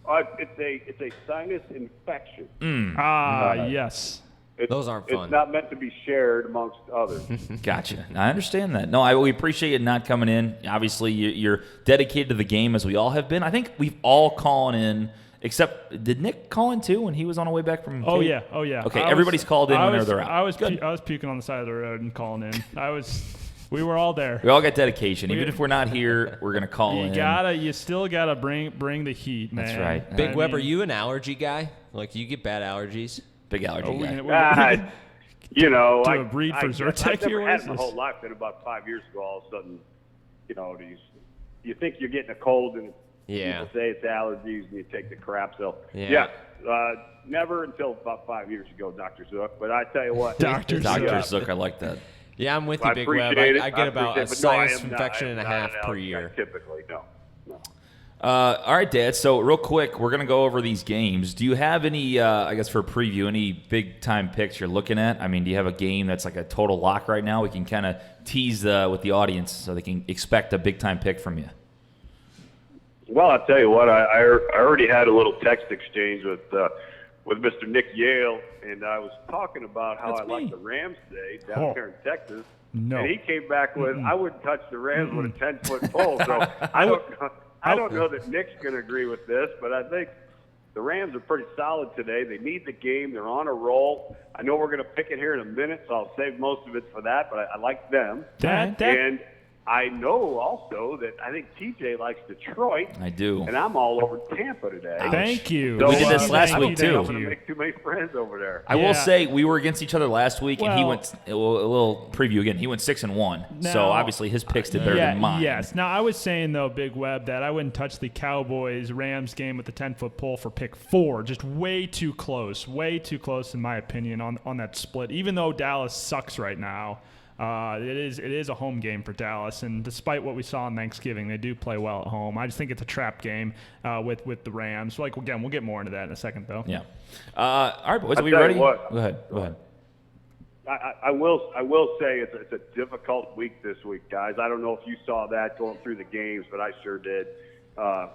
It's a sinus infection.
Yes.
It's,
Those aren't fun.
It's not meant to be shared amongst others.
Gotcha. I understand that. No, we appreciate you not coming in. Obviously, you're dedicated to the game as we all have been. I think we've all called in, except did Nick call in too when he was on the way back from?
Oh
Cape?
yeah. Oh yeah.
Okay,
I
everybody's called in
I
whenever
was-
they're out.
I was
Good.
I was puking on the side of the road and calling in. We were all there.
We all got dedication. Even if we're not here, we're gonna call in.
You still gotta bring the heat, man.
That's right.
Big
I
Web,
mean,
are you an allergy guy? Like, you get bad allergies?
Big allergy
we
guy.
gonna-
You know,
Do
I
a breed for Zyrtec
I've never
here? What
had
is
it my
this?
whole life. Then about 5 years ago, all of a sudden, you think you're getting a cold, and
Yeah.
people say it's allergies, and you take the crap. So
Yeah.
never until about 5 years ago, Dr. Zook. But I tell you what,
Dr.
Dr.
Zook.
Zook, I like that.
Yeah, I'm with you,
I
Big Web.
appreciate it.
I get about a
appreciate it, but no, I
sinus
am
infection
not,
and a
I am
half
not an
per
allergy
year.
guy, typically, no.
All right, Dad. So real quick, we're gonna go over these games. Do you have any, I guess, for a preview, any big time picks you're looking at? I mean, do you have a game that's like a total lock right now? We can kind of tease with the audience so they can expect a big time pick from you.
Well, I'll tell you what. I already had a little text exchange with Mr. Nick Yale, and I was talking about how
That's
I
me.
like the Rams today down
Oh.
here in Texas.
No.
And he came back with, I wouldn't touch the Rams with a 10-foot pole. So I don't know that Nick's going to agree with this, but I think the Rams are pretty solid today. They need the game. They're on a roll. I know we're going to pick it here in a minute, so I'll save most of it for that, but I like them.
That
And I know also that I think TJ likes Detroit.
I do.
And I'm all over Tampa today.
Thank you.
So,
We did this last
thank
week,
you,
too.
I'm
thank
going
you.
to make too many friends over there.
I will
Yeah.
say we were against each other last week, and he
Well-
went a little preview again. He went 6-1, so
Now-
obviously his picks did better than mine.
Yes. Now, I was saying, though, Big Web, that I wouldn't touch the Cowboys-Rams game with the 10-foot pole for pick 4. Just way too close. Way too close, in my opinion, on that split. Even though Dallas sucks right now, it is a home game for Dallas. And despite what we saw on Thanksgiving, they do play well at home. I just think it's a trap game with the Rams. Like, again, we'll get more into that in a second, though.
Yeah. All right, boys, are
I'll
we
tell you
ready?
what.
Go ahead.
I will say it's a difficult week this week, guys. I don't know if you saw that going through the games, but I sure did. The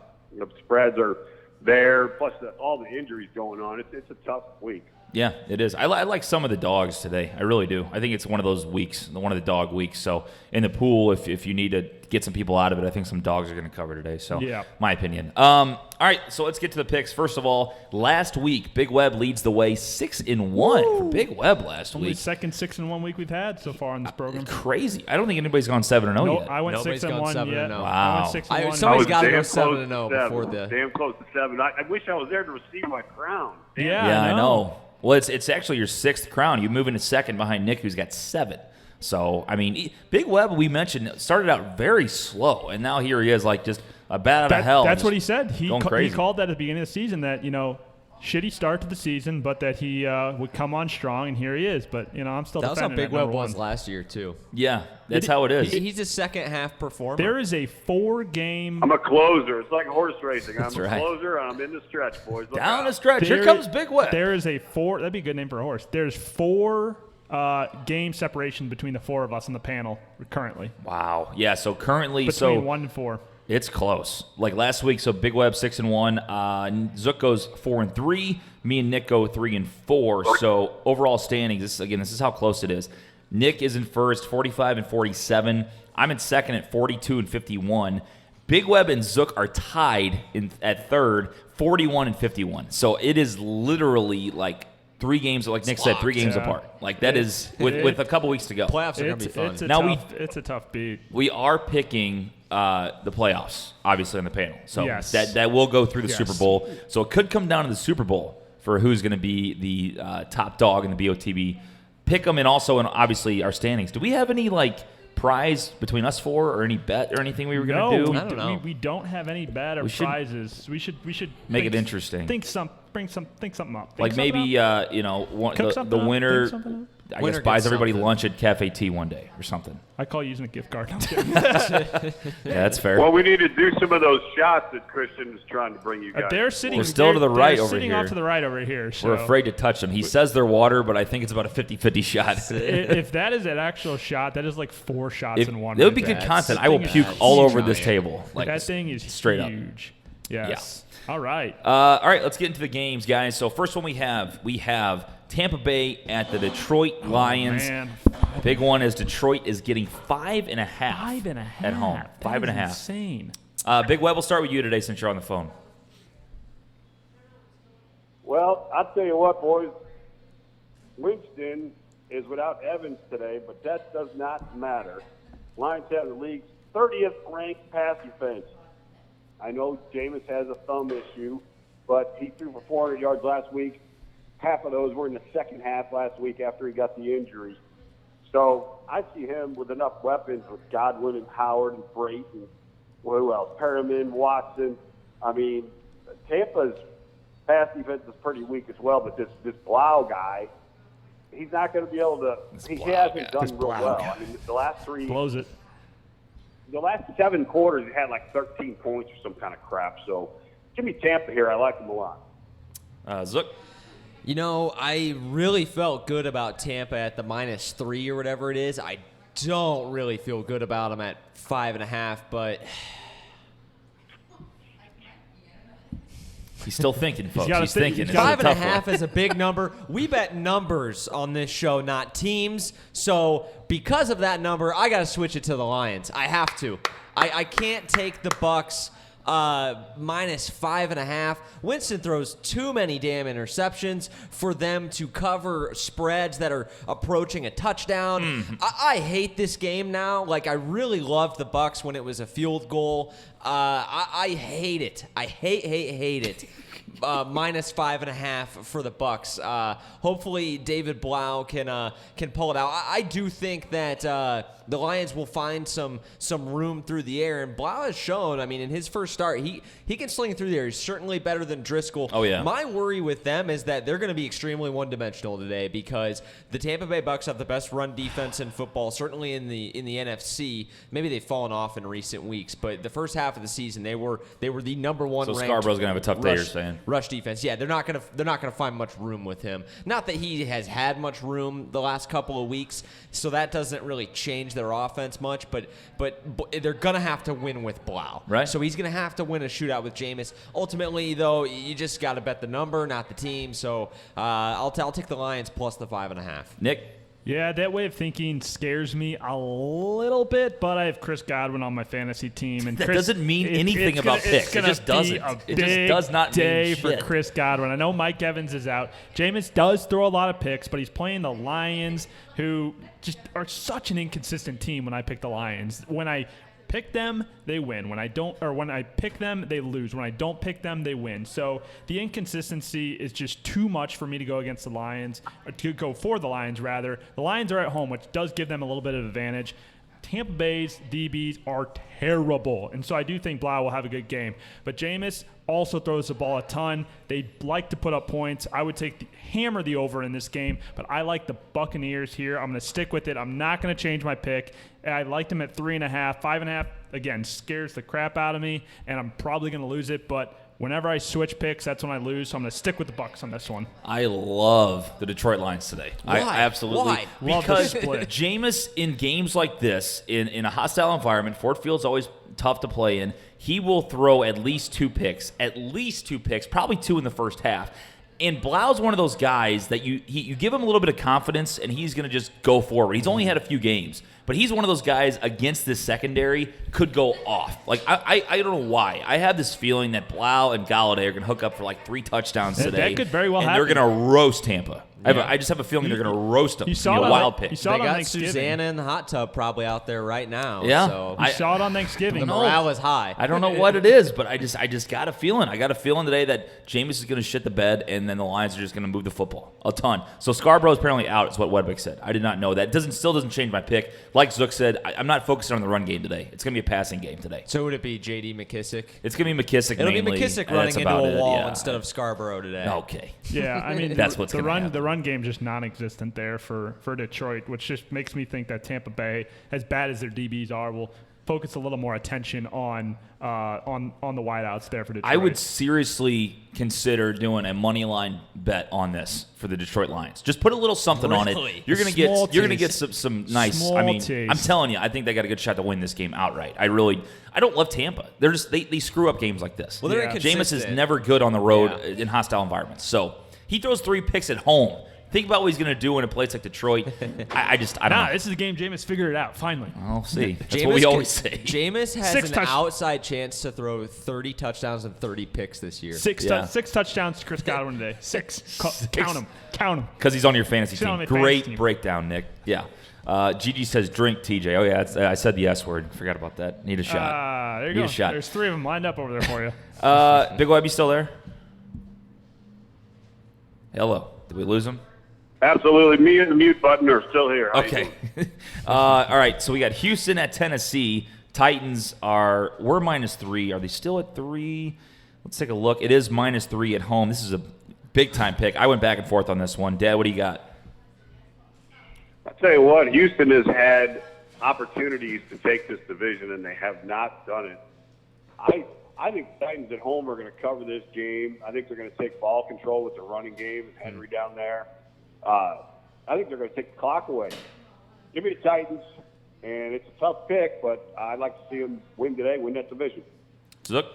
spreads are there, plus all the injuries going on. It's a tough week.
Yeah, it is. I like some of the dogs today. I really do. I think it's one of those weeks, one of the dog weeks. So in the pool, if you need to get some people out of it, I think some dogs are going to cover today. So
Yeah.
my opinion. All right, so let's get to the picks. First of all, last week, Big Web leads the way 6-1 for Big Web last
Only
week.
second 6-1 week we've had so far in this program.
Crazy. I don't think anybody's gone 7-0
Nope,
yet.
I went
Nobody's
6-1
gone 7-0.
yet.
Wow.
I went 6-1.
Somebody's
I
got to go
damn
7-0
close to
before
7.
the.
Damn close to 7. I wish I was there to receive my crown. Damn.
Yeah,
Yeah, I know. Well, it's actually your 6th crown. You move into second behind Nick, who's got 7. So, I mean, Big Web, we mentioned, started out very slow, and now here he is, like, just a bat out of hell.
That's what he said. He
crazy.
called that at the beginning of the season that, shitty start to the season, but that he would come on strong, and here he is. But, I'm still
That was how
defending
Big
at
Web was
#1.
last year, too.
Yeah, that's how it is.
He's a second-half performer.
There is a 4-game.
I'm a closer. It's like horse racing. I'm
That's
a
right.
closer, and I'm in the stretch, boys. Look
Down
out.
the stretch. Here comes Big Web.
There is a 4. That'd be a good name for a horse. There's 4 game separation between the 4 of us in the panel currently.
Wow. Yeah, so currently,
Between 1 and 4.
It's close. Like last week, so Big Web 6-1. Zook goes 4-3. Me and Nick go 3-4. So overall standings, this is how close it is. Nick is in first, 45-47. I'm in second at 42-51. Big Web and Zook are tied at third, 41-51. So it is literally like 3 games, like Nick said, 3 games apart. Like that is with a couple weeks to go.
Playoffs are going to be fun.
It's a tough beat.
We are picking the playoffs, obviously, on the panel. So
Yes.
that will go through the
Yes.
Super Bowl. So it could come down to the Super Bowl for who's going to be the top dog in the BOTB pick 'em, and also in obviously our standings. Do we have any prize between us 4 or any bet or anything we were going to do?
I don't know.
We don't have any bet or
should
prizes. We should
make it interesting.
Think something up.
Like maybe
Cook
the
something up.
winner,
Think something up.
I
Winner
guess buys
gets
everybody
something.
lunch at Cafe T one day or something.
I call using a gift card. I'm kidding.
Yeah, that's fair.
Well, we need to do some of those shots that Christian is trying to bring you guys.
They're sitting.
We're still to the right
they're
over
sitting
here.
off to the right over here. So
We're afraid to touch them. He says they're water, but I think it's about a 50-50 shot.
If that is an actual shot, that is like 4 shots
If,
in one.
that would be
right
good
there.
content.
That
I will
thing is
puke all over
giant.
this table. Like
that thing is
straight up.
huge. Yes. All right.
All right, let's get into the games, guys. So first one we have Tampa Bay at the Detroit Lions.
Man.
Big one is Detroit is getting 5.5
5.5
at home.
That
5.5.
is insane.
Big Web, we'll start with you today since you're on the phone.
Well, I'll tell you what, boys. Winston is without Evans today, but that does not matter. Lions have the league's 30th ranked pass defense. I know Jameis has a thumb issue, but he threw for 400 yards last week. Half of those were in the second half last week after he got the injury. So I see him with enough weapons with Godwin and Howard and Brate and who else? Perriman, Watson. I mean, Tampa's pass defense is pretty weak as well, but this Blau guy, he's not going to be able to. He hasn't done real well. I mean, the last 3.
Blows it.
The last 7 quarters, he had like 13 points or some kind of crap. So give me Tampa here. I like him a lot.
Zook?
I really felt good about Tampa at the -3 or whatever it is. I don't really feel good about them at 5.5, but
He's still thinking, folks.
gotta
He's
think.
thinking.
He's
It's a
gotta-
tough
5.5
one.
is a big number. We bet numbers on this show, not teams. So because of that number, I got to switch it to the Lions. I have to. I can't take the Bucks -5.5. Winston throws too many damn interceptions for them to cover spreads that are approaching a touchdown. I hate this game now. Like, I really loved the Bucks when it was a field goal. I hate it. I hate it. -5.5 for the Bucks. Hopefully David Blau can pull it out. I do think that the Lions will find some room through the air, and Blau has shown. I mean, in his first start, he can sling through the air. He's certainly better than Driscoll.
Oh, yeah.
My worry with them is that they're going to be extremely one-dimensional today because the Tampa Bay Bucks have the best run defense in football, certainly in the NFC. Maybe they've fallen off in recent weeks, but the first half of the season they were the number 1
So
ranked.
Scarborough's gonna have a tough day,
rush-
you're saying?
Rush defense. Yeah, they're not gonna find much room with him. Not that he has had much room the last couple of weeks, so that doesn't really change their offense much. But they're gonna have to win with Blau,
Right.
So he's gonna have to win a shootout with Jameis. Ultimately, though, you just got to bet the number, not the team. So I'll take the Lions plus the 5.5.
Nick?
Yeah, that way of thinking scares me a little bit, but I have Chris Godwin on my fantasy team, and
That
Chris,
doesn't mean anything about
it's
picks. It
gonna
just doesn't.
be a
It just
big
does not mean
day for
shit.
Chris Godwin. I know Mike Evans is out. Jameis does throw a lot of picks, but he's playing the Lions, who just are such an inconsistent team. When I pick the Lions, when I pick them, they win. When I pick them, they lose. When I don't pick them, they win. So the inconsistency is just too much for me to go against the Lions, or to go for the Lions rather. The Lions are at home, which does give them a little bit of advantage. Tampa Bay's DBs are terrible, and so I do think Blau will have a good game. But Jameis also throws the ball a ton. They like to put up points. I would hammer the over in this game, but I like the Buccaneers here. I'm going to stick with it. I'm not going to change my pick. I liked them at 3.5. 5.5, again, scares the crap out of me, and I'm probably going to lose it, but whenever I switch picks, that's when I lose, so I'm going to stick with the Bucs on this one.
I love the Detroit Lions today.
Why?
I absolutely.
Why?
Because
Love the split.
Jameis, in games like this, in a hostile environment, Ford Field's always tough to play in, he will throw at least 2 picks, probably 2 in the first half. And Blau's one of those guys that you give him a little bit of confidence, and he's going to just go forward. He's only had a few games, but he's one of those guys against this secondary could go off. Like, I don't know why. I have this feeling that Blau and Galladay are going to hook up for like 3 touchdowns today.
That could very well
and
happen.
they're going to roast Tampa. I just have a feeling they're going to roast them.
You saw
a
it
wild
on-
pick.
you saw
They
it on
got
Thanksgiving.
Susanna in the hot tub probably out there right now.
Yeah.
So
You saw it on Thanksgiving.
the morale is high.
I don't know what it is, but I just got a feeling. I got a feeling today that Jameis is going to shit the bed, and then the Lions are just going to move the football a ton. So Scarborough's apparently out, is what Wedbeck said. I did not know that. Still doesn't change my pick. Like Zook said, I'm not focusing on the run game today. It's going to be a passing game today.
So would it be J.D. McKissick?
It's going to be McKissick
It'll
mainly.
be McKissick
and
running
that's
into
about
a wall
yeah.
instead of Scarborough today.
Okay.
Yeah, I mean,
That's what's
the
gonna
run.
happen.
The run game just non-existent there for Detroit, which just makes me think that Tampa Bay, as bad as their DBs are, will focus a little more attention on the wideouts there for Detroit.
I would seriously consider doing a money line bet on this for the Detroit Lions. Just put a little something on it.
Really?
You're gonna
Small
get
taste.
some nice.
Small
I mean,
taste.
I'm telling you, I think they got a good shot to win this game outright. I don't love Tampa. They're just they screw up games like this.
Well, they're
Yeah.
Jameis is
inconsistent.
never good on the road
Yeah.
in hostile environments. So he throws 3 picks at home. Think about what he's gonna do in a place like Detroit. I don't
Nah,
know.
this is a game Jameis figured it out finally.
I'll see. That's
Jameis
what we
can-
always say.
Jameis has
6
an outside chance to throw 30 touchdowns and 30 picks this year.
Six
Yeah.
touchdowns to Chris Godwin today. 6. Count them.
Because he's on your fantasy
He's on
team.
my fantasy
Great
team.
breakdown, Nick. Yeah. Gigi says drink, TJ. Oh, yeah. I said the S word. Forgot about that. Need a shot.
There you
Need
go.
a shot.
There's 3 of them lined up over there for you.
Big Web, you still there? Hello. Did we lose him?
Absolutely. Me and the mute button are still here. How you
Okay.
doing?
All right. So we got Houston at Tennessee. Titans we're -3. Are they still at 3? Let's take a look. It is -3 at home. This is a big time pick. I went back and forth on this one. Dad, what do you got?
I'll tell you what, Houston has had opportunities to take this division, and they have not done it. I think the Titans at home are going to cover this game. I think they're going to take ball control with the running game and Henry down there. I think they're going to take the clock away. Give me the Titans, and it's a tough pick, but I'd like to see them win today, win that division.
Zook?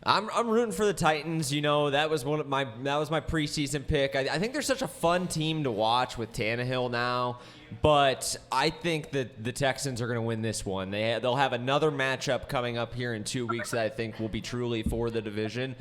I'm rooting for the Titans. You know, that was my preseason pick. I think they're such a fun team to watch with Tannehill now. But I think that the Texans are going to win this one. They'll have another matchup coming up here in 2 weeks that I think will be truly for the division,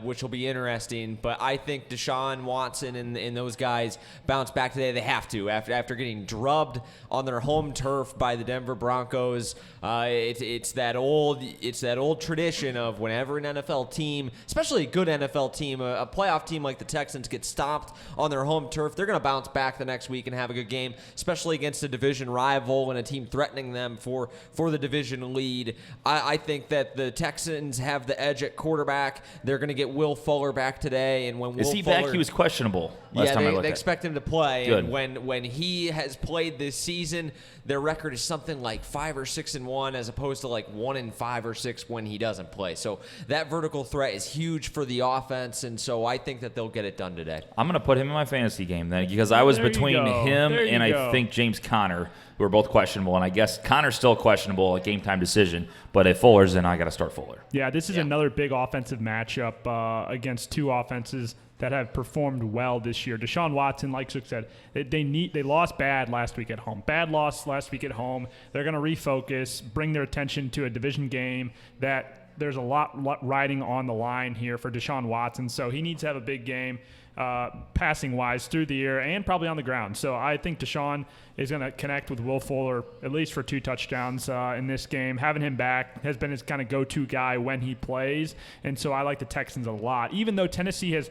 which will be interesting. But I think Deshaun Watson and those guys bounce back today. They have to after getting drubbed on their home turf by the Denver Broncos. It's that old tradition of whenever an NFL team, especially a good NFL team, a playoff team like the Texans, get stopped on their home turf, they're going to bounce back the next week and have a good game, especially against a division rival and a team threatening them for the division lead. I think that the Texans have the edge at quarterback. They're going to get Will Fuller back today, and when
Is he back? He was questionable last time I looked
they
at.
expect him to play.
Good.
And when he has played this season, their record is something like 5 or 6-1, as opposed to like 1-5 or 6 when he doesn't play. So that vertical threat is huge for the offense, and so I think that they'll get it done today.
I'm going to put him in my fantasy game then because I was
There you
between
go.
him
There you
and I
go.
think James Conner, who are both questionable. And I guess Conner's still questionable at game time decision. But if Fuller's in, I got to start Fuller.
Yeah, this is another big offensive matchup against 2 offenses that have performed well this year. Deshaun Watson, like Zook said, they lost bad last week at home. Bad loss last week at home. They're going to refocus, bring their attention to a division game that there's a lot riding on the line here for Deshaun Watson. So he needs to have a big game. passing wise through the air and probably on the ground. So I think Deshaun is going to connect with Will Fuller at least for 2 touchdowns in this game. Having him back has been his kind of go-to guy when he plays, and so I like the Texans a lot. Even though Tennessee has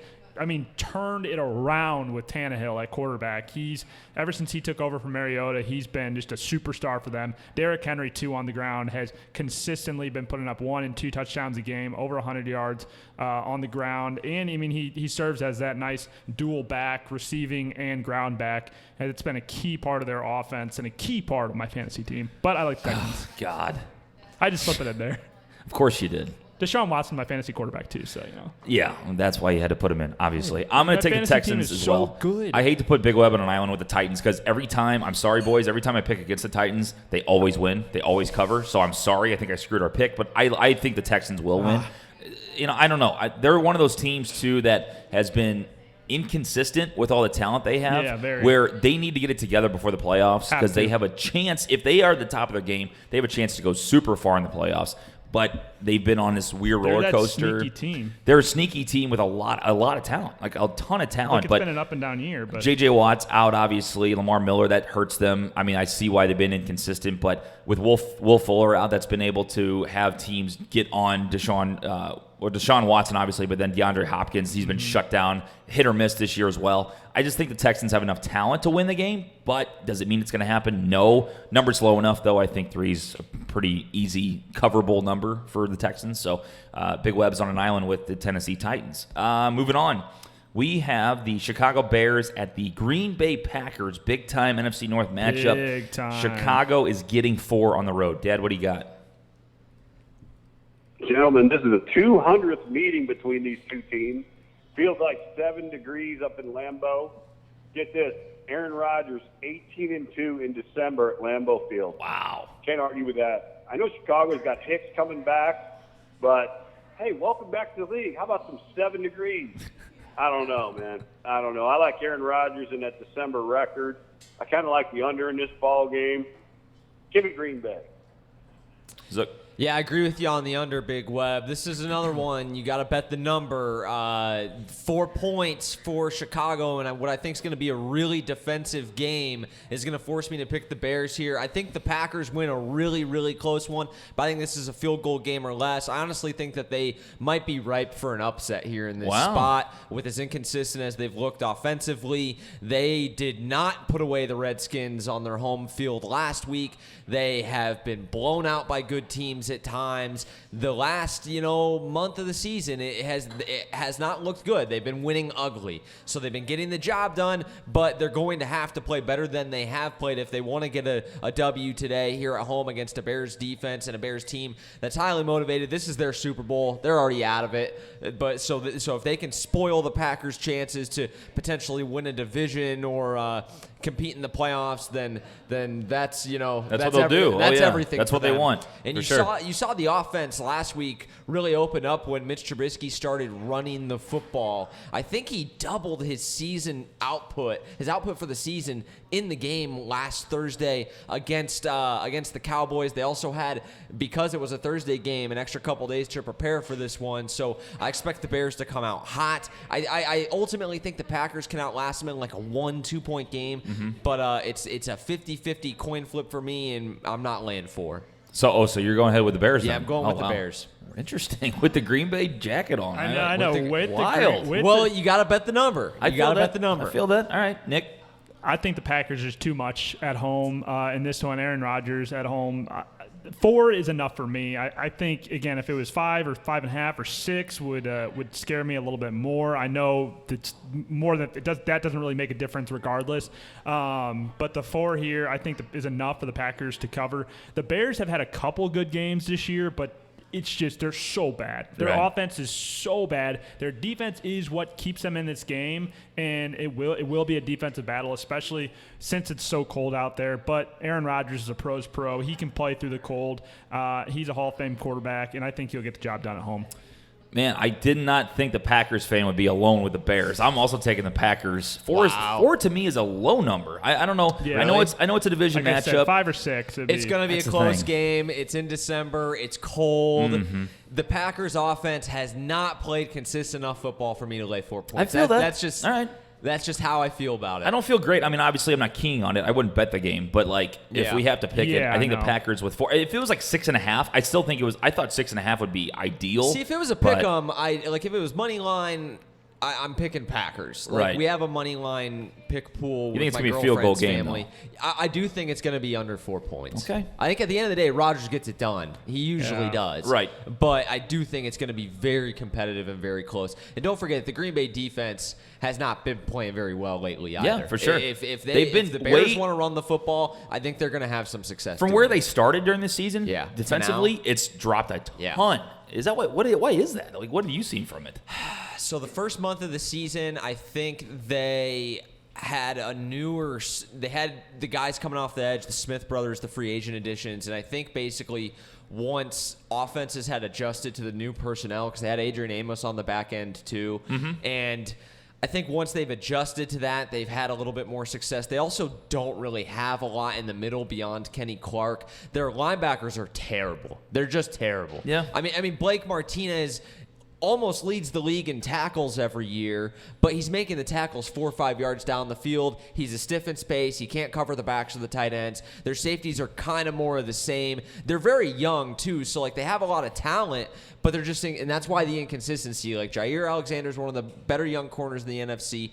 turned it around with Tannehill at quarterback. Ever since he took over from Mariota, he's been just a superstar for them. Derrick Henry, too, on the ground, has consistently been putting up 1 and 2 touchdowns a game, over 100 yards on the ground. And, he serves as that nice dual back, receiving and ground back. And it's been a key part of their offense and a key part of my fantasy team. But I like the Texans.
God.
I just slipped it in there.
Of course you did.
Deshaun Watson, my fantasy quarterback, too, so,
Yeah, that's why you had to put him in, obviously. I'm going to take the Texans as well.
Good.
I hate to put Big Web on an island with the Titans because every time, I'm sorry, boys, every time I pick against the Titans, they always win. They always cover. So I'm sorry. I think I screwed our pick, but I think the Texans will win. I don't know. They're one of those teams, too, that has been inconsistent with all the talent they have, where they need to get it together before the playoffs because they have a chance. If they are at the top of their game, they have a chance to go super far in the playoffs. But they've been on this weird roller coaster.
Sneaky team.
They're a sneaky team with a lot of talent, like a ton of talent.
It's been an up and down year. But
J.J. Watt's out, obviously. Lamar Miller, that hurts them. I see why they've been inconsistent. But with Will Fuller out, that's been able to have teams get on Deshaun Watson, obviously, but then DeAndre Hopkins, he's been shut down, hit or miss this year as well. I just think the Texans have enough talent to win the game, but does it mean it's going to happen? No. Number's low enough, though. I think 3's a pretty easy, coverable number for the Texans. So Big Web's on an island with the Tennessee Titans. Moving on. We have the Chicago Bears at the Green Bay Packers. Big-time NFC North matchup.
Big time.
Chicago is getting 4 on the road. Dad, what do you got?
Gentlemen, this is the 200th meeting between these two teams. Feels like 7 degrees up in Lambeau. Get this, Aaron Rodgers 18-2 in December at Lambeau Field.
Wow.
Can't argue with that. I know Chicago's got Hicks coming back, but hey, welcome back to the league. How about some 7 degrees? I don't know, man. I don't know. I like Aaron Rodgers in that December record. I kind of like the under in this ball game. Give me Green Bay.
Zook.
Yeah, I agree with you on the under, Big Web. This is another one. You got to bet the number. 4 points for Chicago, and what I think is going to be a really defensive game is going to force me to pick the Bears here. I think the Packers win a really, really close one, but I think this is a field goal game or less. I honestly think that they might be ripe for an upset here in this spot with as inconsistent as they've looked offensively. They did not put away the Redskins on their home field last week. They have been blown out by good teams at times. The last, month of the season, it has not looked good. They've been winning ugly. So they've been getting the job done, but they're going to have to play better than they have played if they want to get a W today here at home against a Bears defense and a Bears team that's highly motivated. This is their Super Bowl. They're already out of it. But so if they can spoil the Packers' chances to potentially win a division or compete in the playoffs, then that's
what they'll do.
That's everything.
That's what they want.
And you saw the offense last week really open up when Mitch Trubisky started running the football. I think he doubled his season output, his output for the season in the game last Thursday against the Cowboys. They also had, because it was a Thursday game, an extra couple days to prepare for this one. So I expect the Bears to come out hot. I ultimately think the Packers can outlast them in like a 1-2 point game. But it's a 50-50 coin flip for me, and I'm not laying 4.
So you're going ahead with the Bears?
Yeah,
then?
I'm going with the Bears.
Interesting, with the Green Bay jacket on.
I know.
Wild. You got to bet the number. You got to bet the number.
I feel that. All right, Nick.
I think the Packers is too much at home in this one. Aaron Rodgers at home. 4 is enough for me. I think, again, if it was 5 or 5.5 or 6 would scare me a little bit more. I know that's more than that doesn't really make a difference regardless. But the 4 here, I think, is enough for the Packers to cover. The Bears have had a couple good games this year, but it's just they're so bad. Their offense is so bad. Their defense is what keeps them in this game, and it will be a defensive battle, especially since it's so cold out there. But Aaron Rodgers is a pro's pro. He can play through the cold. He's a Hall of Fame quarterback, and I think he'll get the job done at home.
Man, I did not think the Packers fan would be alone with the Bears. I'm also taking the Packers. Four to me is a low number. I don't know.
Yeah,
I know it's a division
like I
matchup.
said, 5 or 6.
It's going to be a
That's the
close
thing.
game. It's in December. It's cold. The Packers offense has not played consistent enough football for me to lay 4 points.
I feel that.
That's just
all right.
That's just how I feel about it.
I don't feel great. I mean, obviously, I'm not keying on it. I wouldn't bet the game, but like, if
Yeah.
we have to pick it,
Yeah,
I think
no.
the Packers with 4. If it was like 6.5, I still think it was. I thought 6.5 would be ideal.
See, if it was a
but-
pick 'em, if it was money line, I'm picking Packers. Like,
Right.
we have a money line pick pool.
You think
with
it's
my
gonna be a field goal
girlfriend's
game,
family. I do think it's going to be under 4 points.
Okay.
I think at the end of the day, Rodgers gets it done. He usually
Yeah.
does.
Right.
But I do think it's going to be very competitive and very close. And don't forget, the Green Bay defense has not been playing very well lately either.
Yeah, for sure.
If
They've been
the Bears
way-
want to run the football, I think they're going to have some success.
From
doing
where
it.
they started during the season,
Yeah, to
defensively,
now.
it's dropped a ton.
Yeah.
Is that why is that? Like, what have you seen from it?
So the first month of the season, I think they had they had the guys coming off the edge, the Smith brothers, the free agent additions, and I think basically once offenses had adjusted to the new personnel, because they had Adrian Amos on the back end too, and I think once they've adjusted to that, they've had a little bit more success. They also don't really have a lot in the middle beyond Kenny Clark. Their linebackers are terrible. They're just terrible.
Yeah.
I mean, Blake Martinez almost leads the league in tackles every year, but he's making the tackles 4 or 5 yards down the field. He's a stiff in space. He can't cover the backs of the tight ends. Their safeties are kind of more of the same. They're very young, too, so, like, they have a lot of talent, but they're just – and that's why the inconsistency. Like, Jair Alexander's one of the better young corners in the NFC.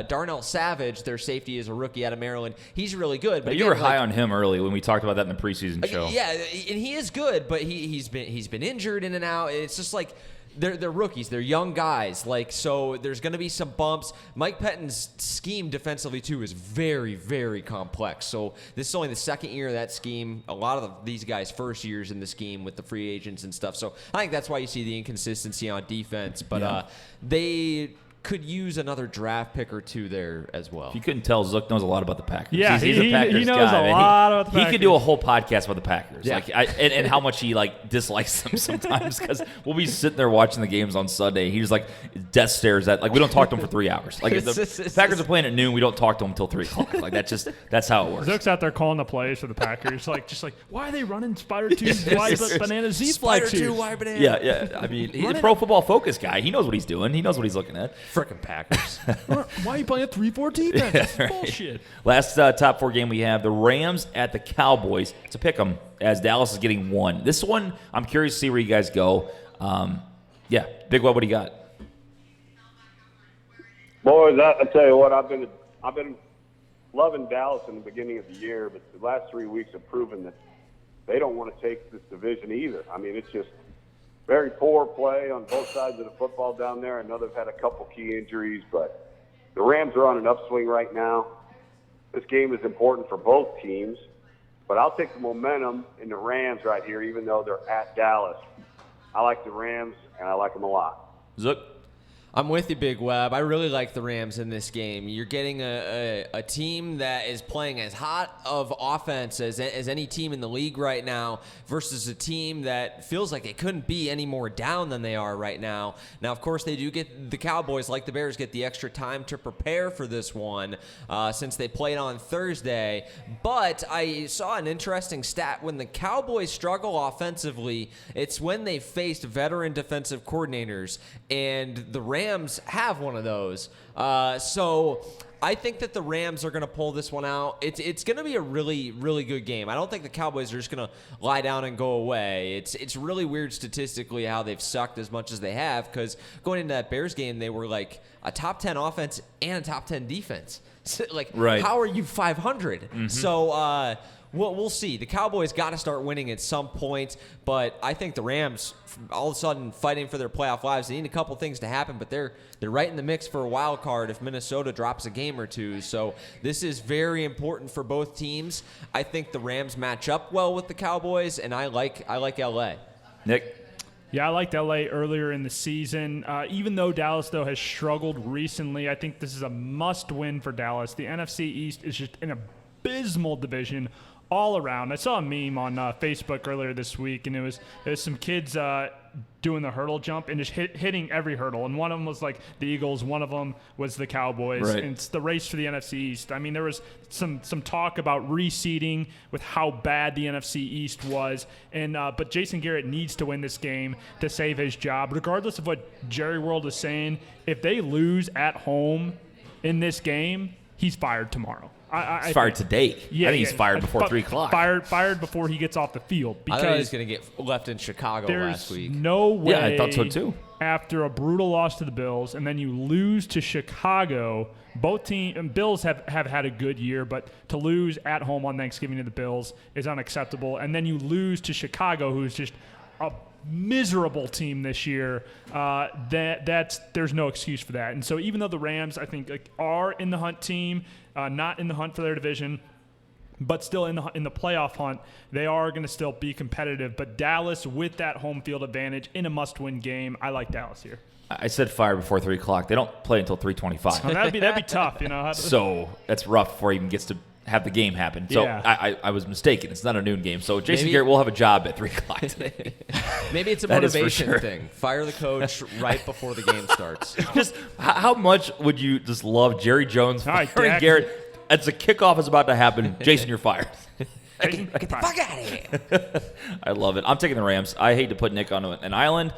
Darnell Savage, their safety, is a rookie out of Maryland. He's really good. But
You were
again,
high
like,
on him early when we talked about that in the preseason show.
yeah, and he is good, but he's been injured in and out. It's just like they're rookies, they're young guys. Like, so there's going to be some bumps. Mike Pettin's scheme defensively too is very, very complex. So this is only the second year of that scheme. A lot of these guys' first years in the scheme with the free agents and stuff. So I think that's why you see the inconsistency on defense. But they could use another draft pick or two there as well.
If you couldn't tell, Zook knows a lot about the Packers.
Yeah,
he's a
he
Packers
knows
guy,
a
man.
lot about the
He
Packers.
could do a whole podcast about the Packers,
Yeah.
and how much he like dislikes them sometimes. Because we'll be sitting there watching the games on Sunday. He's like death stares at we don't talk to him for 3 hours. Like if the Packers are playing at noon, we don't talk to him until 3 o'clock. Like that's how it works.
Zook's out there calling the plays for the Packers, why are they running Spider 2 wide banana Z flags here?
Yeah. I mean, he's a Pro Football Focus guy. He knows what he's doing. He knows what he's looking at.
Frickin' Packers.
Why are you playing a 3-4 defense? This is bullshit.
Last top 4 game we have the Rams at the Cowboys. It's a pick 'em as Dallas is getting 1. This one, I'm curious to see where you guys go. Big Web, what do you got?
Boys, I tell you what, I've been loving Dallas in the beginning of the year, but the last 3 weeks have proven that they don't want to take this division either. I mean, it's just very poor play on both sides of the football down there. I know they've had a couple key injuries, but the Rams are on an upswing right now. This game is important for both teams, but I'll take the momentum in the Rams right here, even though they're at Dallas. I like the Rams, and I like them a lot.
Zook?
I'm with you, Big Web. I really like the Rams in this game. You're getting a team that is playing as hot of offense as any team in the league right now versus a team that feels like it couldn't be any more down than they are right now. Now, of course, they do get the Cowboys, like the Bears, get the extra time to prepare for this one since they played on Thursday. But I saw an interesting stat. When the Cowboys struggle offensively, it's when they faced veteran defensive coordinators, and the Rams have one of those. So I think that the Rams are going to pull this one out. It's going to be a really, really good game. I don't think the Cowboys are just going to lie down and go away. It's really weird statistically how they've sucked as much as they have, because going into that Bears game, they were like a top 10 offense and a top 10 defense. So,
Right.
How are you 500?
Mm-hmm.
So we'll see. The Cowboys got to start winning at some point, but I think the Rams, all of a sudden, fighting for their playoff lives, they need a couple things to happen, but they're right in the mix for a wild card if Minnesota drops a game or two. So this is very important for both teams. I think the Rams match up well with the Cowboys, and I like LA.
Nick?
Yeah, I liked LA earlier in the season. Even though Dallas, though, has struggled recently, I think this is a must-win for Dallas. The NFC East is just an abysmal division all around. I saw a meme on Facebook earlier this week, and it was some kids doing the hurdle jump and just hitting every hurdle. And one of them was like the Eagles, one of them was the Cowboys.
Right.
And it's the race for the NFC East. I mean, there was some talk about reseeding with how bad the NFC East was. And but Jason Garrett needs to win this game to save his job. Regardless of what Jerry World is saying, if they lose at home in this game, he's fired tomorrow.
He's fired today.
Yeah,
I think he's fired before 3 o'clock.
Fired before he gets off the field.
I thought he was
Because
going to get left in Chicago
there's
last week.
no way.
Yeah, I thought so too.
After a brutal loss to the Bills, and then you lose to Chicago. Both Bills have had a good year, but to lose at home on Thanksgiving to the Bills is unacceptable. And then you lose to Chicago, who's just a miserable team this year. There's no excuse for that. And so even though the Rams, I think, are in the hunt team, not in the hunt for their division, but still in the playoff hunt, they are going to still be competitive. But Dallas, with that home field advantage in a must-win game, I like Dallas here.
I said fire before 3 o'clock. They don't play until 3:25.
Well, that'd be tough, you know.
So that's rough before he even gets to have the game happen. So
Yeah.
I was mistaken. It's not a noon game. So Jason
Maybe-
Garrett will have a job at 3 o'clock today.
Maybe it's a
That is for
motivation
sure.
thing. Fire the coach right before the game starts.
Just how much would you just love Jerry Jones
All right,
firing
Dak.
Garrett? As the kickoff is about to happen, Jason, you're fired.
Get the fuck out of here.
I love it. I'm taking the Rams. I hate to put Nick on an island.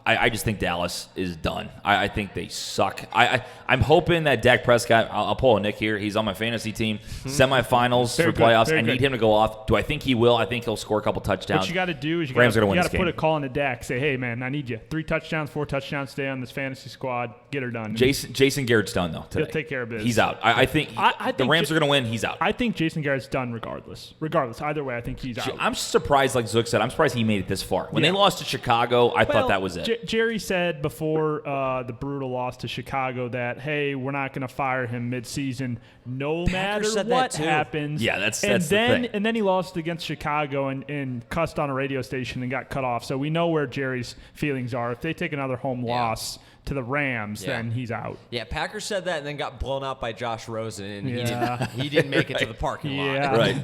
I just think Dallas is done. I think they suck. I'm hoping that Dak Prescott, I'll pull a Nick here. He's on my fantasy team. Semifinals
Very
for
good,
playoffs.
very
I need
good.
him to go off. Do I think he will? I think he'll score a couple touchdowns.
What you got to do is you
Rams
got
are gonna win
to
this
put
game.
a call into Dak. Say, hey, man, I need you. 3 touchdowns, 4 touchdowns today on this fantasy squad. Get her done.
Jason Garrett's done, though, today.
He'll take care of business.
He's out. I think
I
the
think
Rams are going to win. He's out.
I think Jason Garrett's done regardless. Either way, I think he's out.
I'm surprised, like Zook said, I'm surprised he made it this far. When
Yeah.
they lost to Chicago, I thought that was it.
Jerry said before the brutal loss to Chicago that, hey, we're not going to fire him midseason no matter
said that
what
too.
happens.
Yeah, that's
and
the
then
thing.
And then he lost against Chicago and cussed on a radio station and got cut off. So we know where Jerry's feelings are. If they take another home loss to the Rams, then he's out.
Yeah, Packers said that and then got blown out by Josh Rosen, and
Yeah.
he didn't make it to the parking lot.
Yeah.
Right.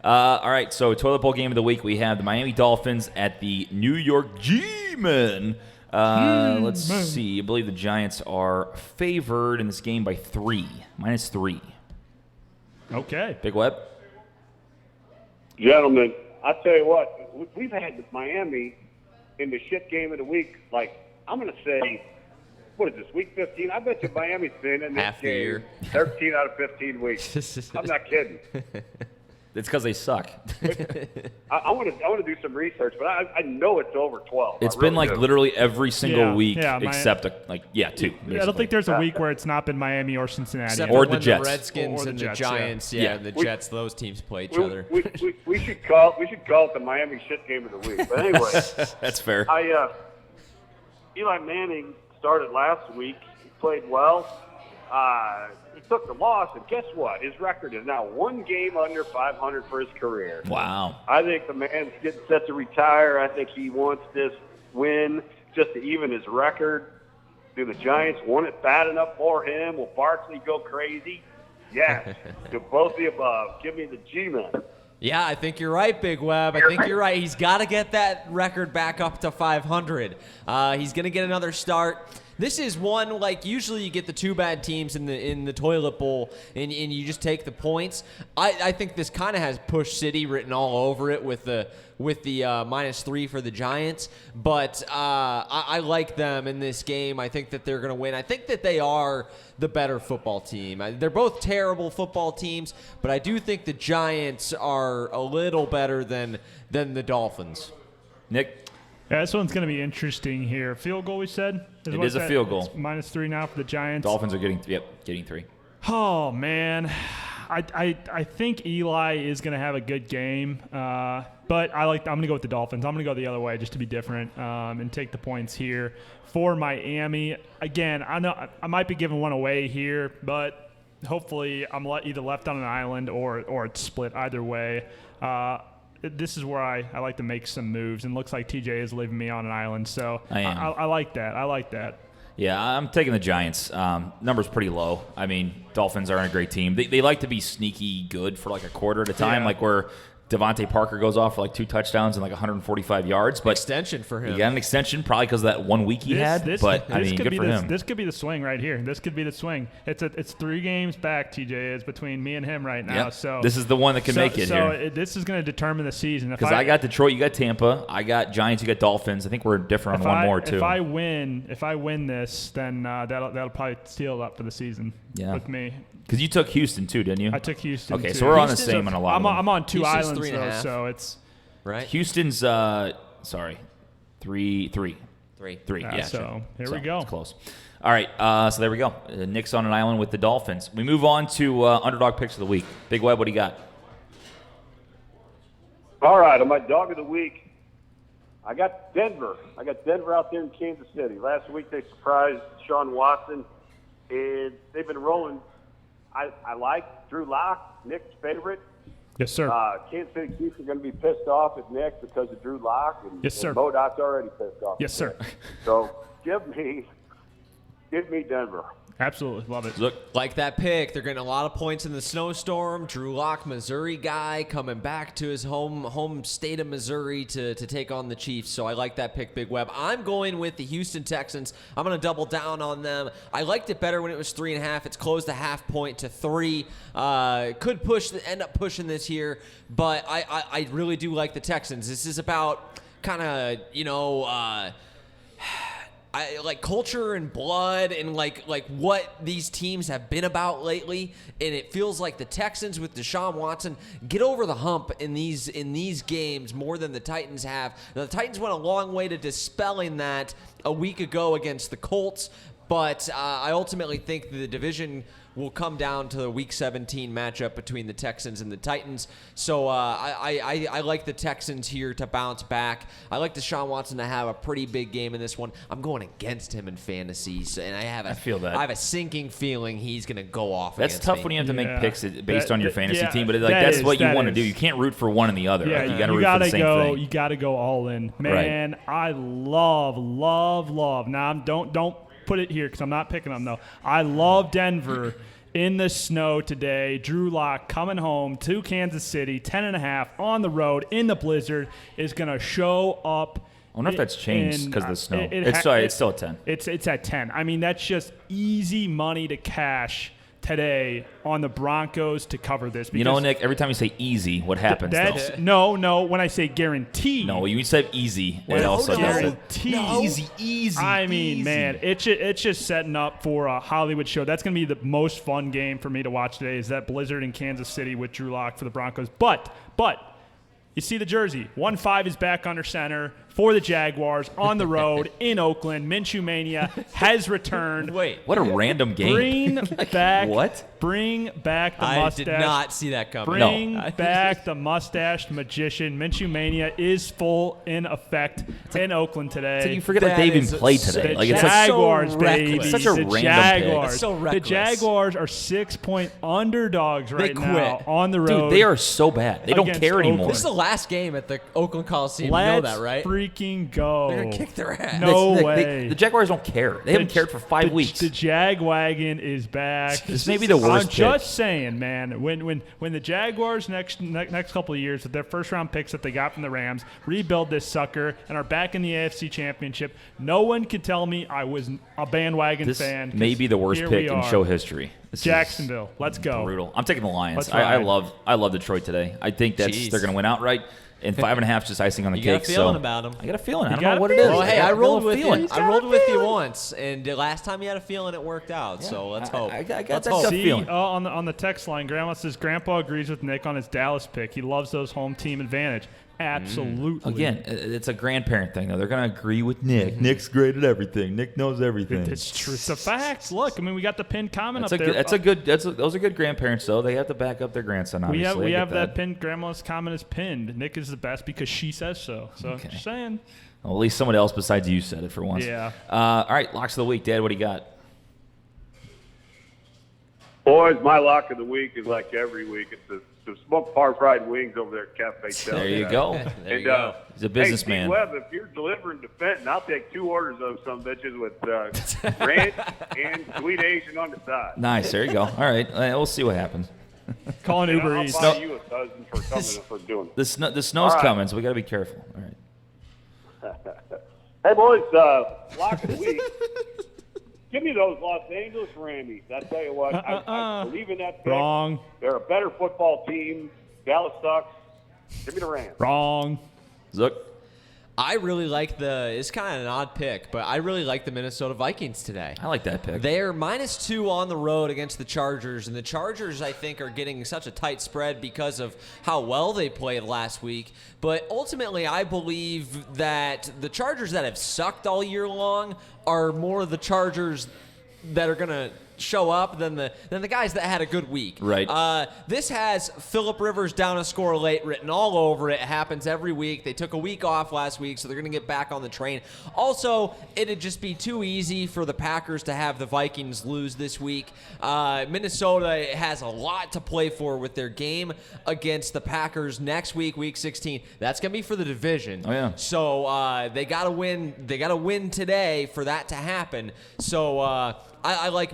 All right, so toilet bowl game of the week, we have the Miami Dolphins at the New York G-Men. Let's see. I believe the Giants are favored in this game by 3, -3.
Okay.
Big Web?
Gentlemen, I tell you what, we've had Miami in the shit game of the week. Like, I'm going to say, what is this, week 15? I bet you Miami's been in this
Half the
game
year.
13 out of 15 weeks. I'm not kidding.
It's because they suck.
I want to do some research, but I know it's over 12.
It's
I
been
really
like
do.
literally every single
Yeah,
week
yeah,
except 2.
I don't
basically.
think there's a week where it's not been Miami or Cincinnati.
Except
Or
for
the
when
Jets.
the Redskins
Or the
and
Jets,
the Giants,
yeah.
and the
We-
Jets, those teams play each
We,
other.
we should call it the Miami shit game of the week. But anyway,
That's fair.
Eli Manning started last week. He played well. He took the loss, and guess what? His record is now 1 game under 500 for his career.
Wow.
I think the man's getting set to retire. I think he wants this win just to even his record. Do the Giants want it bad enough for him? Will Barkley go crazy? Yes. Do both the above. Give me the G-Men.
Yeah, I think you're right, Big Web. I think you're right. He's got to get that record back up to 500. He's going to get another start. This is one, like, usually you get the 2 bad teams in the toilet bowl, and you just take the points. I think this kind of has Push City written all over it with the -3 for the Giants. But I like them in this game. I think that they're going to win. I think that they are the better football team. They're both terrible football teams, but I do think the Giants are a little better than the Dolphins.
Nick?
Yeah, this one's going to be interesting here. Field goal, we said?
It
what
is a
that?
field goal.
It's -3 now for the Giants.
Dolphins are getting 3.
Oh, man. I think Eli is going to have a good game, but I'm going to go with the Dolphins. I'm going to go the other way just to be different and take the points here for Miami. Again, I know I might be giving one away here, but hopefully I'm either left on an island or it's split either way. This is where I like to make some moves, and looks like TJ is leaving me on an island, so
I am.
I like that. I like that.
Yeah, I'm taking the Giants. Number's pretty low. I mean, Dolphins aren't a great team. They like to be sneaky good for like a quarter at a time,
Yeah.
like where Devontae Parker goes off for like 2 touchdowns and like 145 yards. But
Extension for him.
he got an extension probably because of that 1 week he had. But, I mean, good for him.
This could be the swing right here. This could be the swing. It's 3 games back, TJ, is between me and him right now.
Yep.
So
this is the one that can make it here.
So this is going to determine the season.
Because I got Detroit, you got Tampa. I got Giants, you got Dolphins. I think we're different on one more, too.
If I win this, then that'll probably steal it up for the season with me.
Because you took Houston, too, didn't you?
I took Houston,
Okay,
too.
so we're on the same on a lot of them.
I'm on 2
Houston's
islands,
3.5.
though, so it's
Right?
Houston's, 3. Yeah,
so
sure.
here we go.
It's close. All right, so there we go. Nick's on an island with the Dolphins. We move on to underdog picks of the week. Big Web, what do you got?
All right, on my dog of the week, I got Denver. I got Denver out there in Kansas City. Last week they surprised Sean Watson, and they've been rolling. I like Drew Lock, Nick's favorite.
Yes, sir.
Kansas City Chiefs are going to be pissed off at Nick because of Drew Lock, and,
Yes, sir.
and Modoc's already pissed off.
Yes, sir.
So give me Denver.
Absolutely. Love it.
Look,
Like that pick. They're getting a lot of points in the snowstorm. Drew Lock, Missouri guy, coming back to his home state of Missouri to take on the Chiefs. So I like that pick, Big Web. I'm going with the Houston Texans. I'm going to double down on them. I liked it better when it was 3.5. It's closed a half point to 3. Could end up pushing this year, but I really do like the Texans. This is about kind of, I like culture and blood and like what these teams have been about lately, and it feels like the Texans with Deshaun Watson get over the hump in these games more than the Titans have. Now, the Titans went a long way to dispelling that a week ago against the Colts, but I ultimately think the division will come down to the Week 17 matchup between the Texans and the Titans. So I like the Texans here to bounce back. I like Deshaun Watson to have a pretty big game in this one. I'm going against him in fantasies, and I
feel that.
I have a sinking feeling he's going to go off.
that's
against
tough
me.
when you have to make
Yeah.
picks based on your fantasy
yeah,
team, but
that
that's
is-
what you
that
want to
is.
do. You can't root for one and the other.
Yeah,
You got to
you
root for the
gotta
same
go.
thing.
You gotta go all in, man. I love. Now, don't put it here because I'm not picking them though. I love Denver in the snow today. Drew Lock coming home to Kansas City, 10.5 on the road in the blizzard is gonna show up.
I wonder if that's changed because of the snow. It's still at 10.
It's at 10. I mean, that's just easy money to cash today on the Broncos to cover this.
You know,
because
Nick, every time you say easy, what happens
that's
though?
no. When I say guaranteed,
No, you said easy. It also doesn't.
guaranteed.
Easy.
I mean, man, it's just setting up for a Hollywood show. That's going to be the most fun game for me to watch today. Is that Blizzard in Kansas City with Drew Lock for the Broncos? But you see the jersey. 1-5 is back under center for the Jaguars on the road in Oakland. Minshew Mania has returned.
Wait,
What a random game.
Bring back
what?
Bring back the
I
mustache.
did not see that coming.
Bring back the mustached magician. Minshew Mania is full in effect in Oakland today.
So you forget that
That
they even
is
play
so-
today.
The
Like it's like
Jaguars,
so
baby.
reckless.
Such a
the
random
Jaguars.
pick.
It's so
The
reckless.
Jaguars are 6-point underdogs right
They
now
quit.
on the road.
dude, they are so bad. They don't
Against
care anymore.
Oakland.
This is the last game at the Oakland Coliseum.
Let's
you know that, right?
freaking go.
They're gonna kick their ass.
No
Nick,
way.
the Jaguars don't care. They haven't cared for 5 weeks.
The Jagwagon is back.
This may be the worst
I'm
pick.
just saying, man. When the Jaguars next couple of years with their first round picks that they got from the Rams rebuild this sucker and are back in the AFC Championship, no one can tell me I was a bandwagon
This
fan. 'cause
may be the worst
here
pick
we
in
are.
show history. This is
Jacksonville. Let's go.
brutal. I'm taking the Lions.
Let's
I
ride.
love Detroit today. I think they're
Jeez.
going to win outright. And 5.5 is just icing on the
You got a
cake.
feeling
so
about 'em.
I got a feeling. I don't
got
know
a
what it is.
feeling.
Well, hey,
got
I
a
rolled
little
with
feeling.
you. I rolled with you once, and the last time you had a feeling it worked out. So let's hope.
I got
Let's
that
hope.
gut
See,
feeling.
on the text line, Grandma says Grandpa agrees with Nick on his Dallas pick. He loves those home team advantage. Absolutely.
Again, it's a grandparent thing, though. They're going to agree with Nick. Nick's great at everything. Nick knows everything.
It's true. It's a fact. Look, I mean, we got the pinned comment
That's
up
a
there.
good. Those are good grandparents, though. They have to back up their grandson.
We
Obviously,
have
I get
that pinned. Grandma's comment is pinned. Nick is the best because she says so. So
Okay.
just saying.
Well, at least someone else besides you said it for once.
Yeah.
All right, locks of the week, Dad. What do you got?
Boys, my lock of the week is like every week. It's the smoked par-fried wings over there at Cafe Del.
There you go.
There you go.
He's a businessman.
Hey, Steve Webb, if you're delivering to Fenton, I'll take 2 orders of some bitches with ranch and sweet Asian on the side.
Nice. There you go. All right, we'll see what happens.
Calling Uber
I'll
Eats.
buy you a dozen for coming for doing it.
The snow's
All right.
coming, so we got to be careful. All right.
Hey, boys, lock of the week. Give me those Los Angeles Rams. I tell you what, I believe in that pick.
Wrong.
They're a better football team. Dallas sucks. Give me the Rams.
Wrong.
Zook.
I really like it's kind of an odd pick, but I really like the Minnesota Vikings today.
I like that pick.
They're -2 on the road against the Chargers, and the Chargers, I think, are getting such a tight spread because of how well they played last week. But ultimately, I believe that the Chargers that have sucked all year long are more of the Chargers that are going to show up than the guys that had a good week.
Right.
This has Phillip Rivers down a score late written all over it. It happens every week. They took a week off last week, so they're going to get back on the train. Also, it'd just be too easy for the Packers to have the Vikings lose this week. Minnesota has a lot to play for with their game against the Packers next week, Week 16. That's going to be for the division.
Oh, yeah.
So they got to win. They got to win today for that to happen. So I like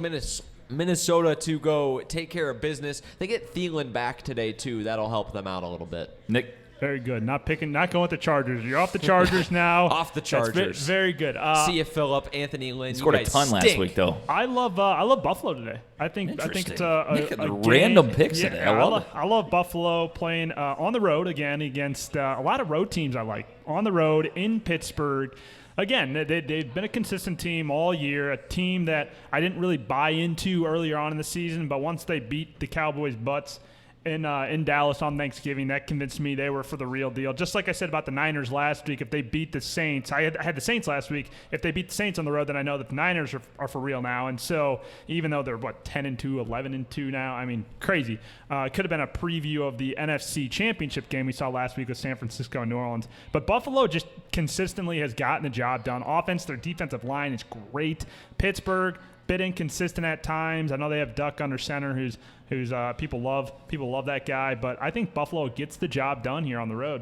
Minnesota to go take care of business. They get Thielen back today too. That'll help them out a little bit.
Nick.
Very good. Not going with the Chargers. You're off the Chargers now.
Off the Chargers.
Very good.
See you, Phillip. Anthony Lynn.
He scored a ton last week, though.
I love Buffalo today. I think it's
Nick,
a
the
game.
random picks today. I love it.
I love Buffalo playing on the road again against a lot of road teams I like. On the road in Pittsburgh. Again, they've been a consistent team all year, a team that I didn't really buy into earlier on in the season, but once they beat the Cowboys' butts in Dallas on Thanksgiving, that convinced me they were for the real deal. Just like I said about the Niners last week, if they beat the Saints, I had the Saints last week. If they beat the Saints on the road, then I know that the Niners are for real now. And so even though they're, 10-2, 11-2 now, I mean, crazy. It could have been a preview of the NFC Championship game we saw last week with San Francisco and New Orleans. But Buffalo just consistently has gotten the job done. Offense, their defensive line is great. Pittsburgh, bit inconsistent at times. I know they have Duck under center, who's people love that guy, but I think Buffalo gets the job done here on the road.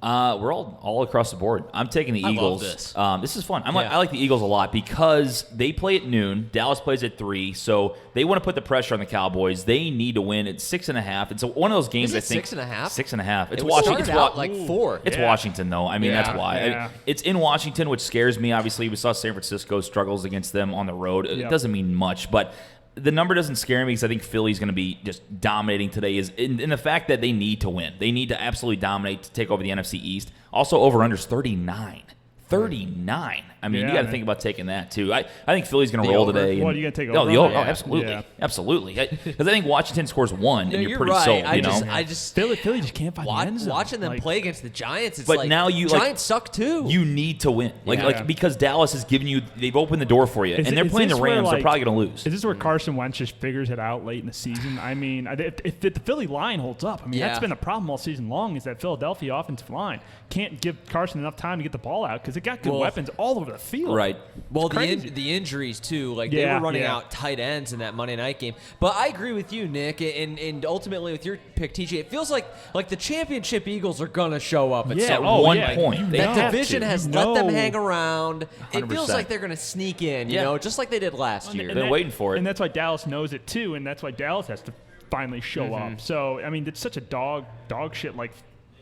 We're all across the board. I'm taking the Eagles.
Love this.
This is fun. I like the Eagles a lot because they play at noon. Dallas plays at 3, so they want to put the pressure on the Cowboys. They need to win. It's 6.5. It's one of those games.
Is it
I think
6.5?
6.5. It's
It
Washington.
started out like 4.
It's Washington, though. I mean,
Yeah.
that's why.
Yeah.
It's in Washington, which scares me. Obviously, we saw San Francisco struggles against them on the road. It doesn't mean much, but the number doesn't scare me because I think Philly's going to be just dominating today. Is in the fact that they need to win. They need to absolutely dominate to take over the NFC East. Also, over-under's 39. 39. I mean, you got to think about taking that, too. I think Philly's going to roll
over?
today.
What, are you going to take
No,
over?
the over.
Yeah.
Oh, absolutely.
Yeah.
Absolutely. Because I think Washington scores 1,
No,
and
you're
pretty
right.
sold.
I just
Philly just can't find the end zone.
watching them
Like,
play against the Giants. It's
But
like
now you
Giants suck too.
You need to win,
Yeah.
because Dallas has given you. They've opened the door for you, and they're playing the
this where,
Rams. They're probably going to lose.
Is this where Carson Wentz just figures it out late in the season? I mean, if the Philly line holds up, I mean, that's
Yeah.
been the problem all season long is that Philadelphia offensive line can't give Carson enough time to get the ball out because it got good weapons all over the field.
Right.
Well,
crazy.
the injuries too, like they
Yeah,
were running
yeah.
out tight ends in that Monday night game. But I agree with you, Nick, and ultimately with your pick, TJ, it feels like the championship Eagles are gonna show up at
Yeah,
some
one
point.
point.
You
They
That
have
division
to.
has
You
let them
know.
hang around. It feels
100%.
like they're gonna sneak in, you
Yeah.
know, just like they did last year.
They're waiting for it.
And that's why Dallas knows it too, and that's why Dallas has to finally show
Mm-hmm.
up. So, I mean, it's such a dog shit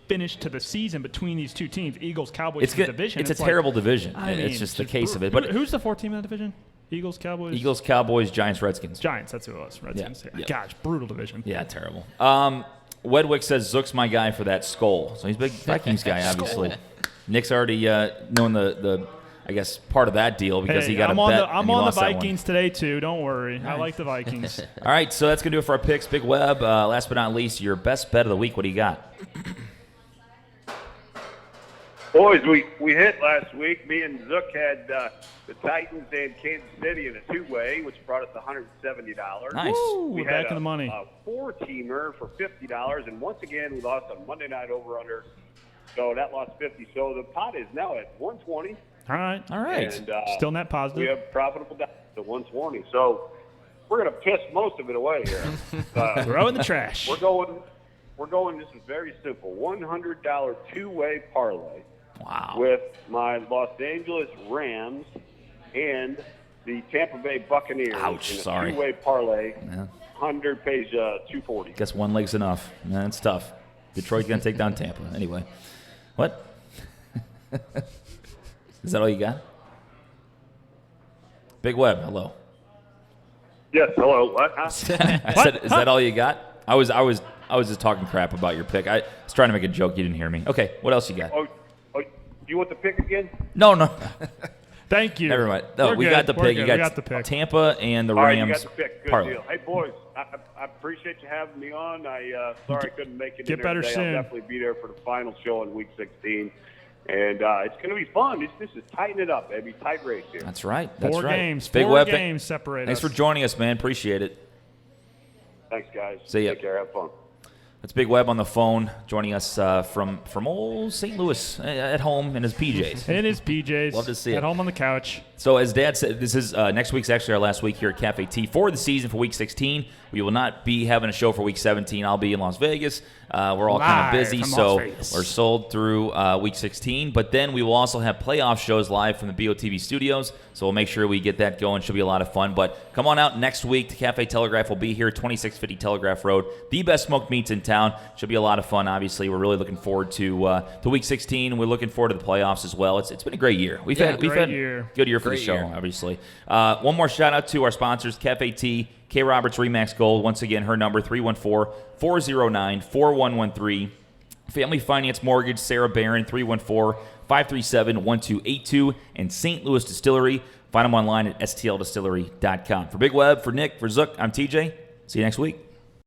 finish to the season between these two teams, Eagles, Cowboys,
It's
the
good.
division.
It's a
like,
terrible division.
I mean,
It's just the case of it.
brutal.
But
Who's the 4th team in the division? Eagles, Cowboys?
Eagles, Cowboys, Giants, Redskins.
Giants, that's who it was. Redskins.
Yeah.
Gosh, brutal division.
Yeah, terrible. Wedwick says Zook's my guy for that skull. So he's a big Vikings guy, obviously. Nick's already knowing the I guess part of that deal because
Hey,
he got
I'm
a
on
bet.
the, I'm
and he
on the
lost that one.
Vikings today too. Don't worry. I like the Vikings.
All right, so that's gonna do it for our picks. Big Web. Last but not least, your best bet of the week. What do you got?
Boys, we hit last week. Me and Zook had the Titans and Kansas City in a two-way, which brought us $170.
Nice.
We
We're
had
back in the money.
a four-teamer for $50, and once again, we lost on Monday night over/under, so that lost 50. So the pot is now at 120.
All right.
All right.
And,
Still net
we
positive.
have profitable down to 120. So we're going to piss most of it away here.
Throw in the trash.
We're going. This is very simple. $100 two-way parlay
Wow.
with my Los Angeles Rams and the Tampa Bay Buccaneers
Ouch,
in a
sorry.
two-way parlay.
Yeah.
Hunter pays $240.
Guess one leg's enough. Man, it's tough. Detroit's going to take down Tampa. Anyway. What? Is that all you got? Big Web, hello.
Yes, hello. What?
I said, is that all you got? I was just talking crap about your pick. I was trying to make a joke. You didn't hear me. Okay, what else you got?
Oh, you want the pick again?
No.
Thank you.
Never mind. No,
We're
we
good.
got the
We're
pick.
good.
You got,
we got the pick.
Tampa and the
All right,
Rams.
you got the pick. Good
parlay.
deal. Hey, boys, I appreciate you having me on. Sorry I couldn't make it
Get
in there
better
today.
soon.
I'll definitely be there for the final show in Week 16. And it's going to be fun. This is tighten it up, baby. Tight race here.
That's right. That's
Four
right.
games.
Big
Four
Web,
games separate
thanks
us.
for joining us, man. Appreciate it.
Thanks, guys.
See ya.
Take care. Have fun.
That's Big Web on the phone, joining us from old St. Louis at home in his PJs.
In his PJs.
Love to see it.
At home on the couch.
So as Dad said, this is next week's actually our last week here at Cafe T for the season for Week 16. We will not be having a show for Week 17. I'll be in Las Vegas. We're all kind of
Live
busy,
from
so
Las Vegas.
we're sold through Week 16. But then we will also have playoff shows live from the BOTV studios, so we'll make sure we get that going. Should be a lot of fun. But come on out next week. The Cafe Telegraph will be here, 2650 Telegraph Road. The best smoked meats in town. Should be a lot of fun, obviously. We're really looking forward to Week 16. We're looking forward to the playoffs as well. It's been a great year. We've had
great
good year for
Great
the show,
year.
obviously. One more shout out to our sponsors, Cafe T, K Roberts Remax Gold. Once again, her number 314-409-4113. Family Finance Mortgage, Sarah Barron, 314-537-1282. And St. Louis Distillery. Find them online at stldistillery.com. For Big Web, for Nick, for Zook, I'm TJ. See you next week.